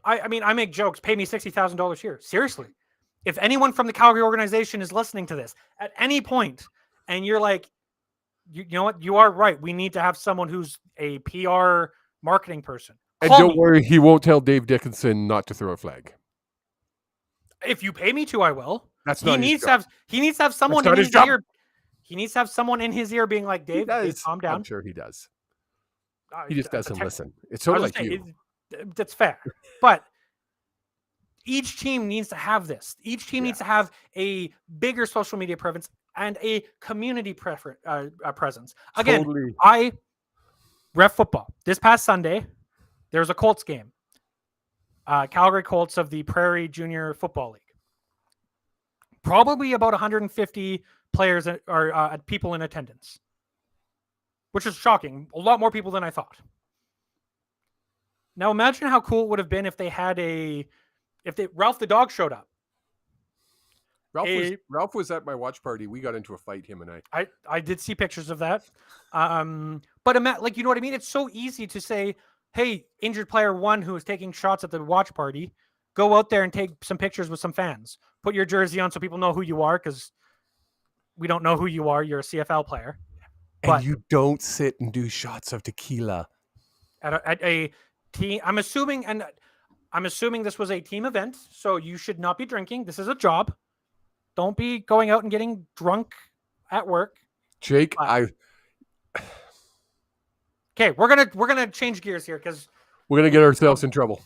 I mean, I make jokes. Pay me $60,000 a year. Seriously. if anyone from the Calgary organization is listening to this at any point, and you're like, you know what, you are right. We need to have someone who's a PR marketing person. And don't worry, he won't tell Dave Dickinson not to throw a flag. If you pay me to, I will. That's not He needs to have someone in his ear. He needs to have someone in his ear being like, Dave, calm down. I'm sure he does. He just doesn't listen. It's sort of like you. That's fair. But each team needs to have this. Each team needs to have a bigger social media presence and a community presence. Again, I ref football. This past Sunday, there was a Colts game. Calgary Colts of the Prairie Junior Football League. Probably about 150 players or people in attendance, which is shocking. A lot more people than I thought. Now imagine how cool it would have been if they had Ralph the dog showed up. Ralph was at my watch party. We got into a fight, him and I. I did see pictures of that. But like, you know what I mean? It's so easy to say, hey, injured player 1 who is taking shots at the watch party, go out there and take some pictures with some fans. Put your jersey on so people know who you are, because we don't know who you are. You're a CFL player. And you don't sit and do shots of tequila. At a team, I'm assuming this was a team event, so you should not be drinking. This is a job. Don't be going out and getting drunk at work. Jake, Okay, we're gonna change gears here because we're gonna get ourselves in trouble.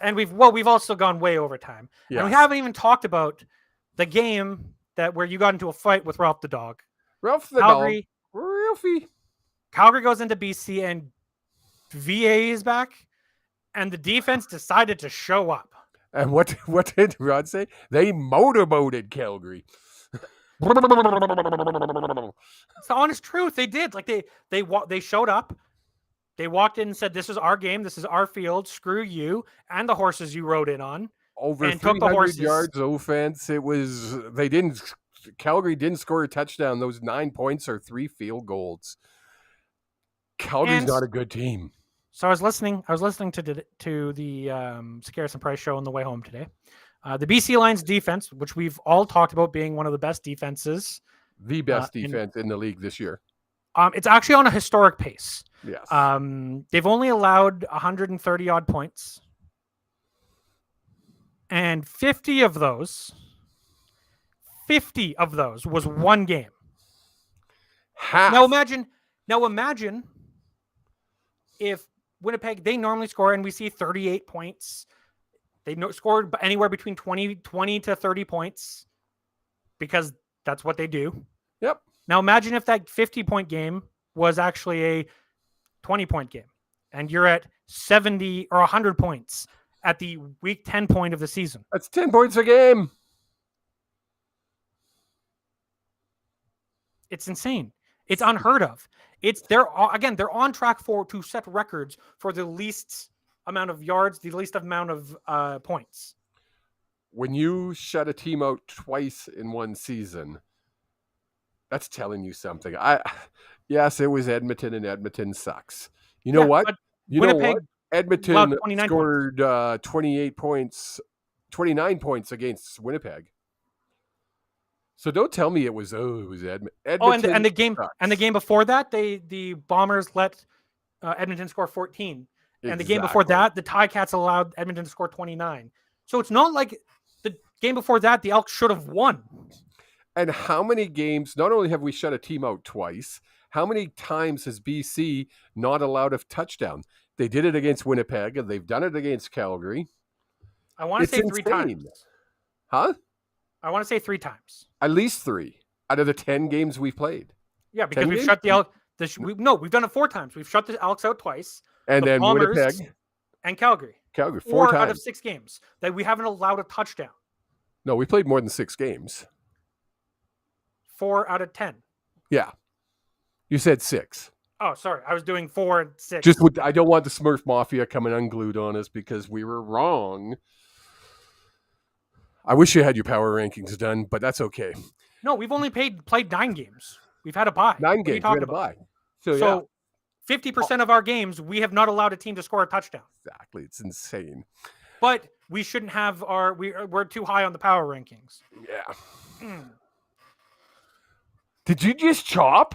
And we've also gone way over time. Yes. And we haven't even talked about the game where you got into a fight with Ralph the dog. Ralphie. Calgary goes into BC and VA is back, and the defense decided to show up. And what did Rod say? They motorboated Calgary. It's the honest truth. They did. Like they showed up. They walked in and said, "This is our game. This is our field. Screw you and the horses you rode in on." Over 300 yards offense. Calgary didn't score a touchdown. Those 9 points are 3 field goals. Calgary's not a good team. So I was listening to the Sekeres and Price show on the way home today. The BC Lions defense, which we've all talked about being one of the best defenses. The best defense in the league this year. It's actually on a historic pace. Yes. They've only allowed 130 odd points. And 50 of those was one game. Half. Now imagine if Winnipeg, they normally score and we see 38 points. They scored anywhere between 20 to 30 points because that's what they do. Yep. Now imagine if that 50-point game was actually a 20-point game and you're at 70 or 100 points at the week 10 point of the season. That's 10 points a game. It's insane. It's unheard of. They're on track to set records for the least amount of yards, the least amount of points. When you shut a team out twice in one season, that's telling you something. Yes, it was Edmonton, and Edmonton sucks. You know what? Edmonton scored 29 points against Winnipeg. So don't tell me it was Edmonton. And the game before that, the Bombers let Edmonton score 14. And the game before that, the Ticats allowed Edmonton to score 29. So it's not like the game before that, the Elks should have won. And how many games, not only have we shut a team out twice, how many times has BC not allowed a touchdown? They did it against Winnipeg, and they've done it against Calgary. I want to say 3 times. Huh? I want to say 3 times. At least 3 out of the 10 games we've played. Yeah, because we've shut the Elks. We've done it 4 times. We've shut the Elks out twice. And then Bombers Winnipeg. And Calgary. 4 times. out of 6 games that we haven't allowed a touchdown. No, we played more than 6 games. 4 out of 10. Yeah. You said 6. Oh, sorry. I was doing 4 and 6. I don't want the Smurf Mafia coming unglued on us because we were wrong. I wish you had your power rankings done, but that's okay. No, we've only played 9 games. We've had a bye. 9 games. We had a bye. So 50% of our games, we have not allowed a team to score a touchdown. Exactly. It's insane. But we shouldn't have we're too high on the power rankings. Yeah. Did you just chop?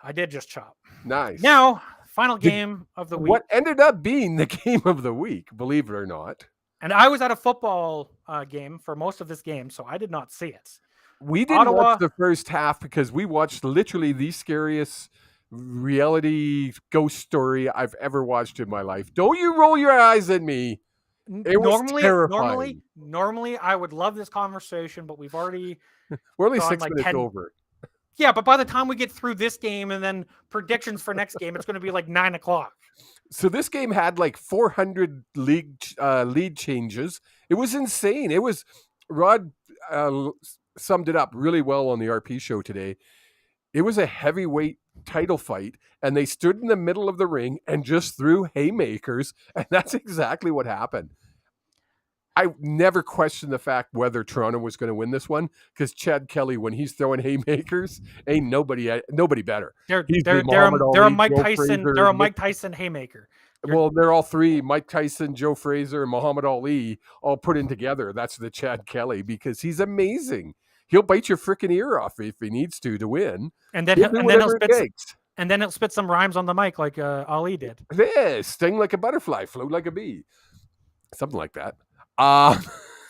I did just chop. Nice. Now, final game of the week. What ended up being the game of the week, believe it or not. And I was at a football game for most of this game, so I did not see it. We didn't watch the first half because we watched literally the scariest reality ghost story I've ever watched in my life. Don't you roll your eyes at me. It was terrifying. Normally, I would love this conversation, but we're only gone 6 minutes over. Yeah, but by the time we get through this game and then predictions for next game, it's going to be like 9:00. So this game had like 400 lead changes. It was insane. It was Rod summed it up really well on the RP show today. It was a heavyweight title fight, and they stood in the middle of the ring and just threw haymakers, and that's exactly what happened. I never questioned the fact whether Toronto was going to win this one because Chad Kelly, when he's throwing haymakers, ain't nobody better. They're a Mike Tyson. They're a Mike Tyson haymaker. Well, they're all three: Mike Tyson, Joe Frazier, and Muhammad Ali, all put in together. That's the Chad Kelly because he's amazing. He'll bite your freaking ear off if he needs to win, and then he'll spit some rhymes on the mic like Ali did. Yeah, sting like a butterfly, float like a bee, something like that.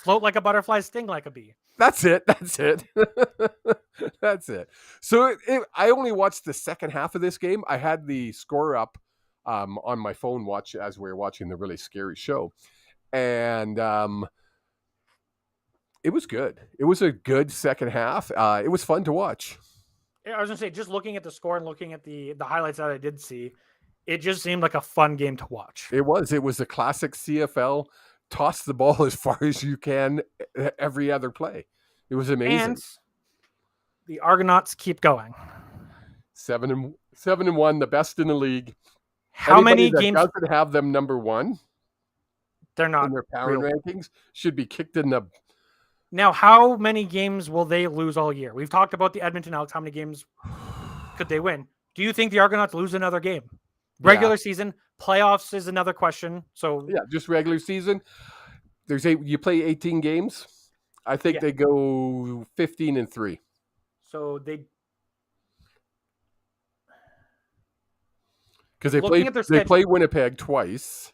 Float like a butterfly, sting like a bee. That's it. That's it. So I only watched the second half of this game. I had the score up on my phone as we were watching the really scary show. And it was good. It was a good second half. It was fun to watch. I was going to say, just looking at the score and looking at the highlights that I did see, it just seemed like a fun game to watch. It was. It was a classic CFL. Toss the ball as far as you can every other play. It was amazing. And the Argonauts keep going. 7-1, the best in the league. How many games doesn't have them number one? They're not in their power rankings. Should be kicked in the. Now, how many games will they lose all year? We've talked about the Edmonton Elks. How many games could they win? Do you think the Argonauts lose another game? Regular season, playoffs is another question. So yeah, just regular season. You play 18 games. I think they go 15-3. So because they play Winnipeg twice.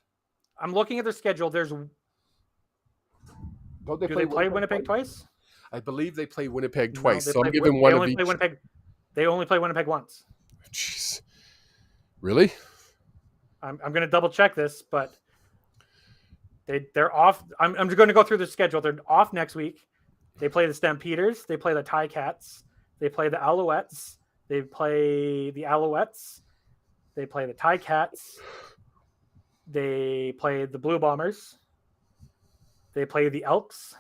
I'm looking at their schedule. Do they play Winnipeg twice? I believe they play Winnipeg twice. So I'm giving one of each. They only play Winnipeg once. Jeez. Really? I'm going to double check this, but they're off. I'm just going to go through the schedule. They're off next week. They play the Stampeders. They play the Ticats. They play the Alouettes. They play the Alouettes. They play the Ticats. They play the Blue Bombers. They play the Elks.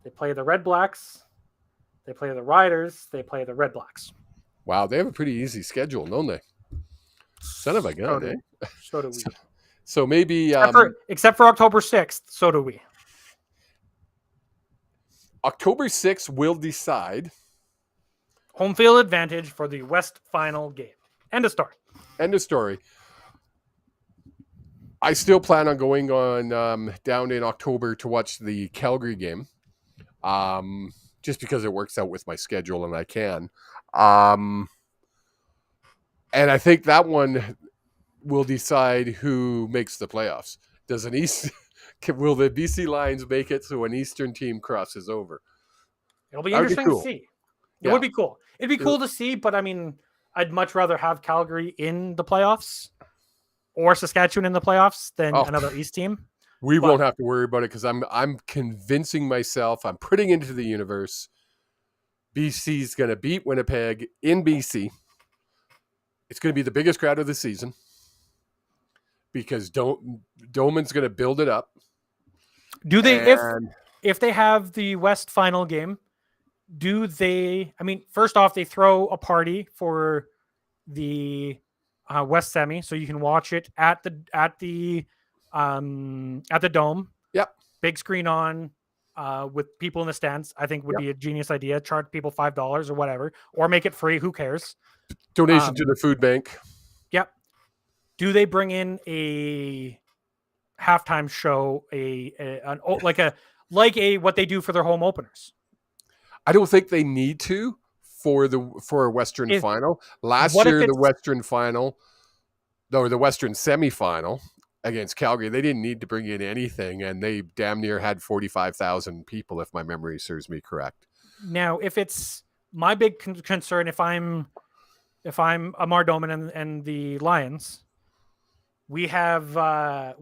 They play the Red Blacks. They play the Riders. They play the Red Blacks. Wow, they have a pretty easy schedule, don't they? Son of a gun, So do we. So maybe... Except for October 6th, so do we. October 6th will decide. Home field advantage for the West final game. End of story. I still plan on going on down in October to watch the Calgary game. Just because it works out with my schedule and I can. And I think that one will decide who makes the playoffs. Will the BC Lions make it so an Eastern team crosses over? It'll be interesting to see. It would be cool. It'd be cool to see, but I mean, I'd much rather have Calgary in the playoffs or Saskatchewan in the playoffs than another East team. We won't have to worry about it because I'm convincing myself, I'm putting into the universe, BC's going to beat Winnipeg in BC. It's going to be the biggest crowd of the season because Doman's going to build it up. Do they, if they have the West final game, first off, they throw a party for the West semi, so you can watch it at the Dome. Yep. Big screen on with people in the stands. I think would be a genius idea. Charge people $5 or whatever, or make it free. Who cares? Donation to the food bank. Yep. Do they bring in halftime show, like what they do for their home openers. I don't think they need to for a Western final. Last year, the Western final, or the Western semifinal against Calgary, they didn't need to bring in anything, and they damn near had 45,000 people, if my memory serves me correct. Now, if it's my big concern, if I'm Amar Doman and the Lions, we have the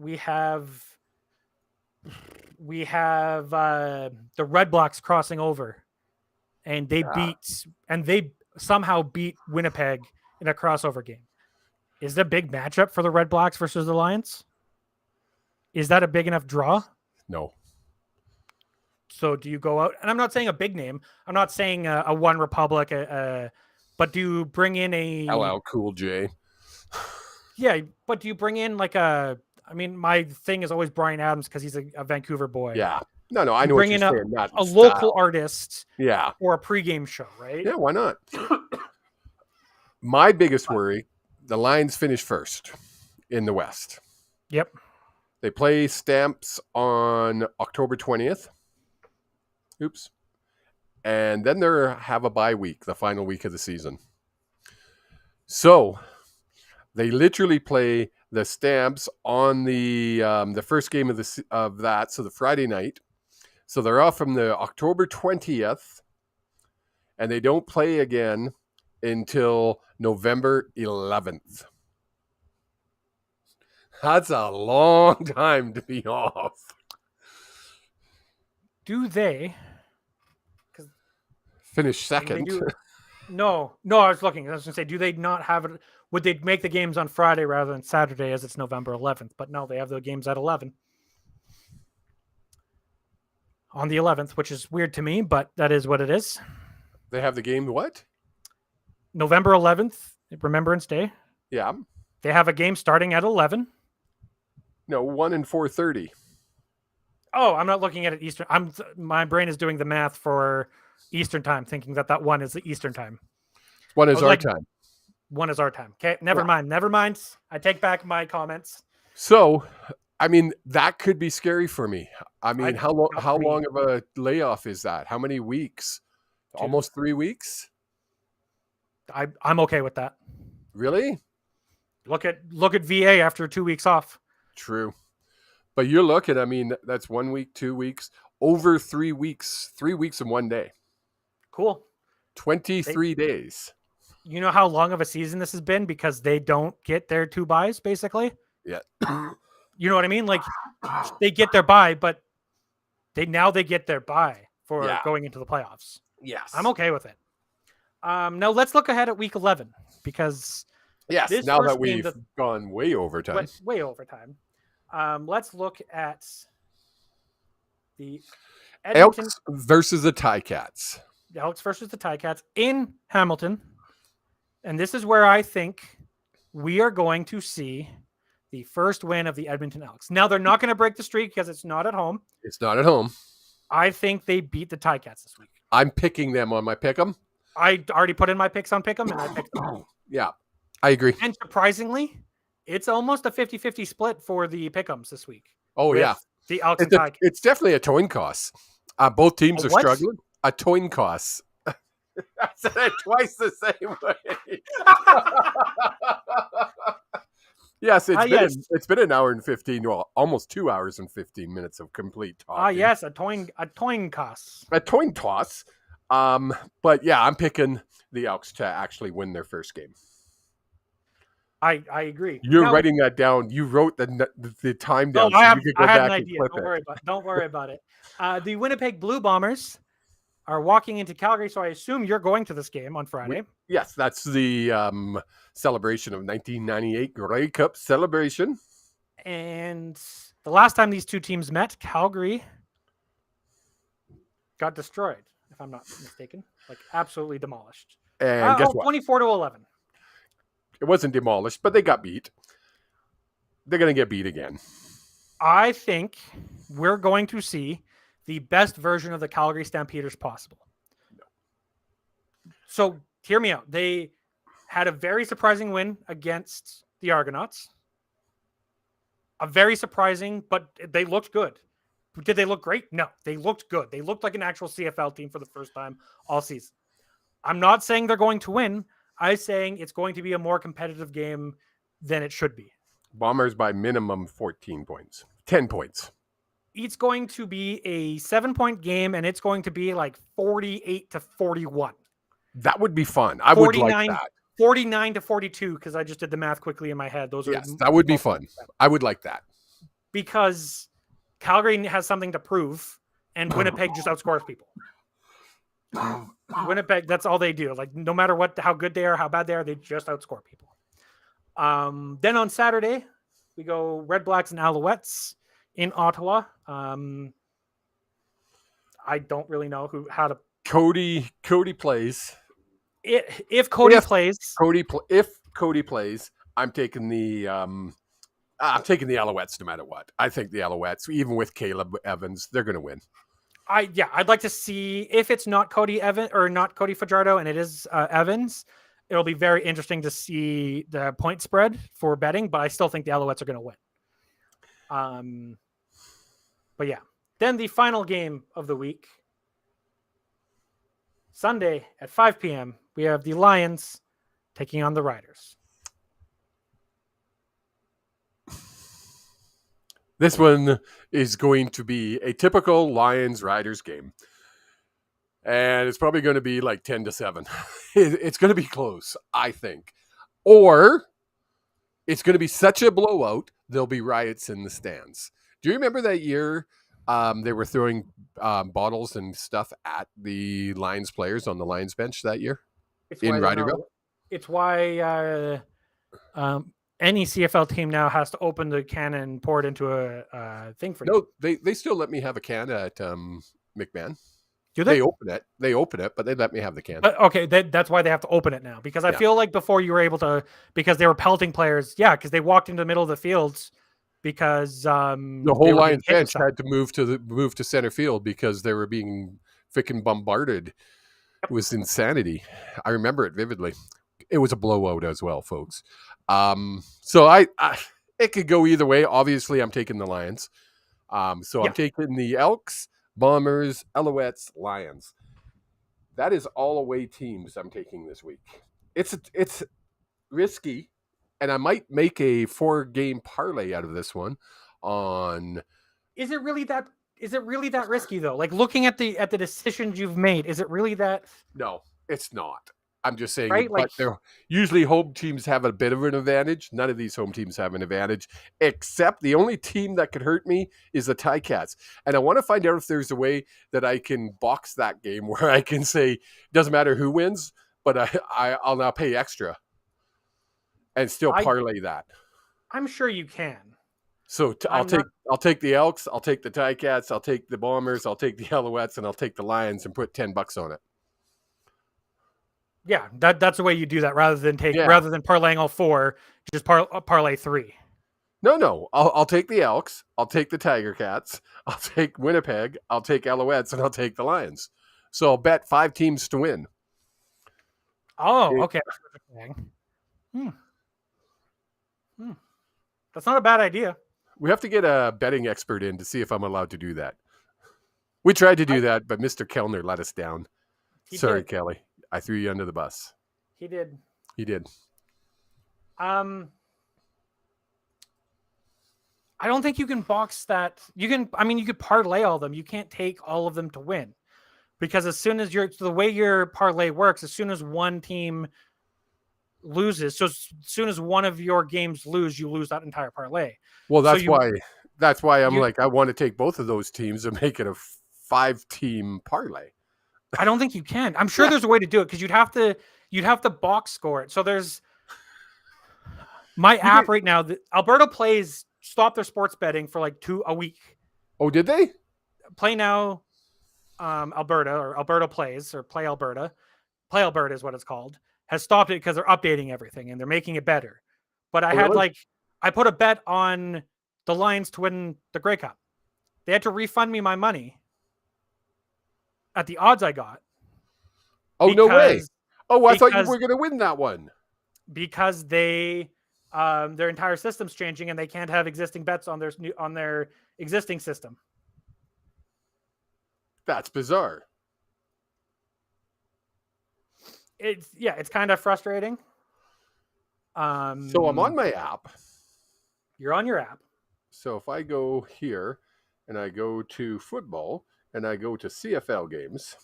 Red Blacks crossing over, and they somehow beat Winnipeg in a crossover game. Is that a big matchup for the Red Blacks versus the Lions? Is that a big enough draw? No. So do you go out? And I'm not saying a big name. I'm not saying a One Republic, but do you bring in a LL Cool J? Yeah, but do you bring in my thing is always Bryan Adams because he's a Vancouver boy. Yeah. No, I know bring what you're in saying. a local artist. Yeah. Or a pregame show, right? Yeah, why not? My biggest worry, the Lions finish first in the West. Yep. They play Stamps on October 20th. Oops. And then they have a bye week, the final week of the season. So they literally play the Stamps on the first game of that, so the Friday night. So they're off from the October 20th, and they don't play again until November 11th. That's a long time to be off. Do they finish second? No, I was looking. I was going to say, do they not have it? Would they make the games on Friday rather than Saturday as it's November 11th? But no, they have the games at 11. On the 11th, which is weird to me, but that is what it is. They have the game what? November 11th, Remembrance Day. Yeah. They have a game starting at 11. No, 1 and 4:30. Oh, I'm not looking at it Eastern. My brain is doing the math for Eastern time, thinking that one is the Eastern time. 1 is our time. 1 is our time. Okay, never mind. I take back my comments. So, that could be scary for me. How long of a layoff is that? How many weeks? 2. Almost 3 weeks? I'm okay with that. Really? Look at VA after 2 weeks off. True. But you're looking, that's 1 week, 2 weeks, over 3 weeks, 3 weeks in 1 day. Cool. 23 days. You know how long of a season this has been because they don't get their 2 buys, basically? Yeah. You know what I mean? Like, they get their bye, but they get their bye for going into the playoffs. Yes. I'm okay with it. Now let's look ahead at week 11 because now that we've gone way overtime. Way overtime. Let's look at the Elks versus the Ticats. The Elks versus the Ticats in Hamilton. And this is where I think we are going to see the first win of the Edmonton Elks. Now, they're not going to break the streak because it's not at home. It's not at home. I think they beat the Ticats this week. I'm picking them on my pick'em. I already put in my picks on pick'em, and I picked them. Yeah, I agree. And surprisingly, it's almost a 50-50 split for the pick'ems this week. Oh, yeah. The Elks and Ticats. It's definitely a coin toss. Both teams are struggling. A coin toss. I said it twice the same way. Yes, it's been an hour and 15, well, almost 2 hours and 15 minutes of complete talking. Yes, a coin toss. A coin toss. But yeah, I'm picking the Elks to actually win their first game. I agree. You're writing that down. You wrote the time down. No, I have an idea. Don't worry about it. The Winnipeg Blue Bombers are walking into Calgary, so I assume you're going to this game on Friday. Yes, that's the celebration of 1998 Grey Cup celebration. And the last time these two teams met, Calgary got destroyed, if I'm not mistaken. Like, absolutely demolished. And guess what? 24-11. It wasn't demolished, but they got beat. They're going to get beat again. I think we're going to see the best version of the Calgary Stampeders possible. No. So hear me out. They had a very surprising win against the Argonauts. A very surprising, but they looked good. Did they look great? No, they looked good. They looked like an actual CFL team for the first time all season. I'm not saying they're going to win. I'm saying it's going to be a more competitive game than it should be. Bombers by minimum 14 points. 10 points. It's going to be a 7-point game, and it's going to be like 48-41. That would be fun. I would like that. 49-42, because I just did the math quickly in my head. That would be fun. I would like that. Because Calgary has something to prove, and Winnipeg just outscores people. Winnipeg, that's all they do. Like, no matter how good they are, how bad they are, they just outscore people. Then on Saturday, we go Red Blacks and Alouettes in Ottawa. I don't really know how to. Cody plays. If Cody plays, if Cody plays, I'm taking the Alouettes no matter what. I think the Alouettes, even with Caleb Evans, they're going to win. I'd like to see if it's not Cody Evans or not Cody Fajardo and it is Evans. It'll be very interesting to see the point spread for betting, but I still think the Alouettes are going to win. But yeah, then the final game of the week, Sunday at 5 p.m. We have the Lions taking on the Riders. This one is going to be a typical Lions-Riders game. And it's probably going to be like 10-7. It's going to be close, I think. Or it's going to be such a blowout, there'll be riots in the stands. Do you remember that year they were throwing bottles and stuff at the Lions players on the Lions bench that year in Riderville? It's why any CFL team now has to open the can and pour it into a thing for you. No, they still let me have a can at McMahon. Do they? They open it, but they let me have the can. Okay, that's why they have to open it now. Because I feel like before you were able to, because they were pelting players. Yeah, because they walked into the middle of the fields because the whole Lions bench had to move to center field because they were being freaking bombarded. It was insanity. I remember it vividly. It was a blowout as well, folks. So I it could go either way. Obviously, I'm taking the Lions. I'm taking the Elks, Bombers, Alouettes, Lions. That is all away teams I'm taking this week. It's risky, and I might make a 4-game parlay out of this one. Is it really that risky though? Like looking at the decisions you've made, is it really that? No, it's not. I'm just saying, right? But they're usually home teams have a bit of an advantage. None of these home teams have an advantage, except the only team that could hurt me is the Ticats. And I want to find out if there's a way that I can box that game where I can say, it doesn't matter who wins, but I'll now pay extra and still parlay that. I'm sure you can. So I'll take the Elks, I'll take the Ticats, I'll take the Bombers, I'll take the Alouettes, and I'll take the Lions and put $10 on it. Yeah, that's the way you do that rather than parlaying all 4, just parlay 3. No. I'll take the Elks, I'll take the Tiger Cats, I'll take Winnipeg, I'll take Alouettes, and I'll take the Lions. So I'll bet 5 teams to win. Oh, okay. That's not a bad idea. We have to get a betting expert in to see if I'm allowed to do that. We tried to do that, but Mr. Kellner let us down. Sorry, Kelly. I threw you under the bus. He did. I don't think you can box that. You could parlay all of them. You can't take all of them to win. Because as soon as the way your parlay works, as soon as one team loses, so as soon as one of your games you lose that entire parlay. Well, that's why I'm I want to take both of those teams and make it a 5-team parlay. I don't think you can. I'm sure there's a way to do it because you'd have to box score it. So there's my app right now. Alberta Plays stopped their sports betting for like a week. Oh, did they? Play Now, Alberta or Alberta Plays or Play Alberta is what it's called, has stopped it because they're updating everything and they're making it better. But I put a bet on the Lions to win the Grey Cup. They had to refund me my money at the odds I got. Oh, no way. Oh, I thought you were going to win that one. Because they their entire system's changing, and they can't have existing bets on their existing system. That's bizarre. It's kind of frustrating. So I'm on my app. You're on your app. So if I go here and I go to football and I go to CFL games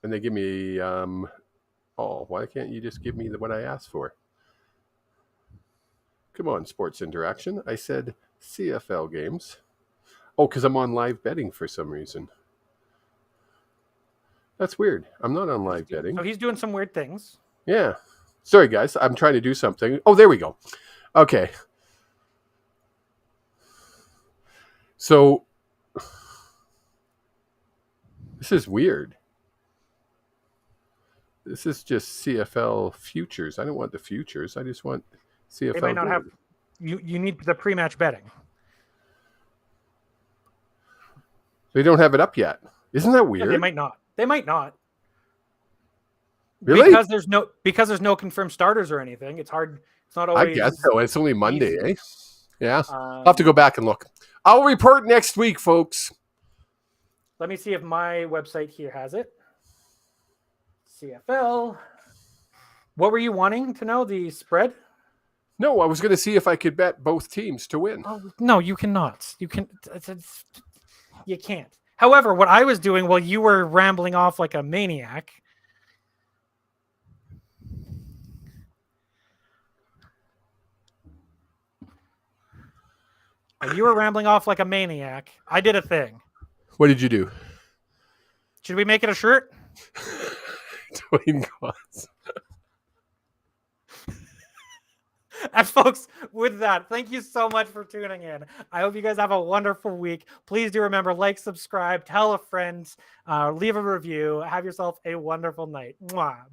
and they give me, why can't you just give me what I asked for? Come on, Sports Interaction. I said CFL games. Oh, because I'm on live betting for some reason. That's weird. I'm not on live betting. So he's doing some weird things. Yeah. Sorry, guys. I'm trying to do something. Oh, there we go. Okay. So this is weird. This is just CFL futures. I don't want the futures. I just want CFL. They might not have. You need the pre-match betting. They don't have it up yet. Isn't that weird? Yeah, they might not. Really? Because there's no confirmed starters or anything. It's hard. It's not always. I guess so. It's only Monday, easy. eh? Yeah. I'll have to go back and look. I'll report next week, folks. Let me see if my website here has it. CFL. What were you wanting to know? The spread? No, I was going to see if I could bet both teams to win. Oh, no, you cannot. You can't. However, what I was doing while you were rambling off like a maniac. While you were rambling off like a maniac, I did a thing. What did you do? Should we make it a shirt? Dwayne Gloss. And folks, with that, thank you so much for tuning in. I hope you guys have a wonderful week. Please do remember, like, subscribe, tell a friend, leave a review. Have yourself a wonderful night. Mwah.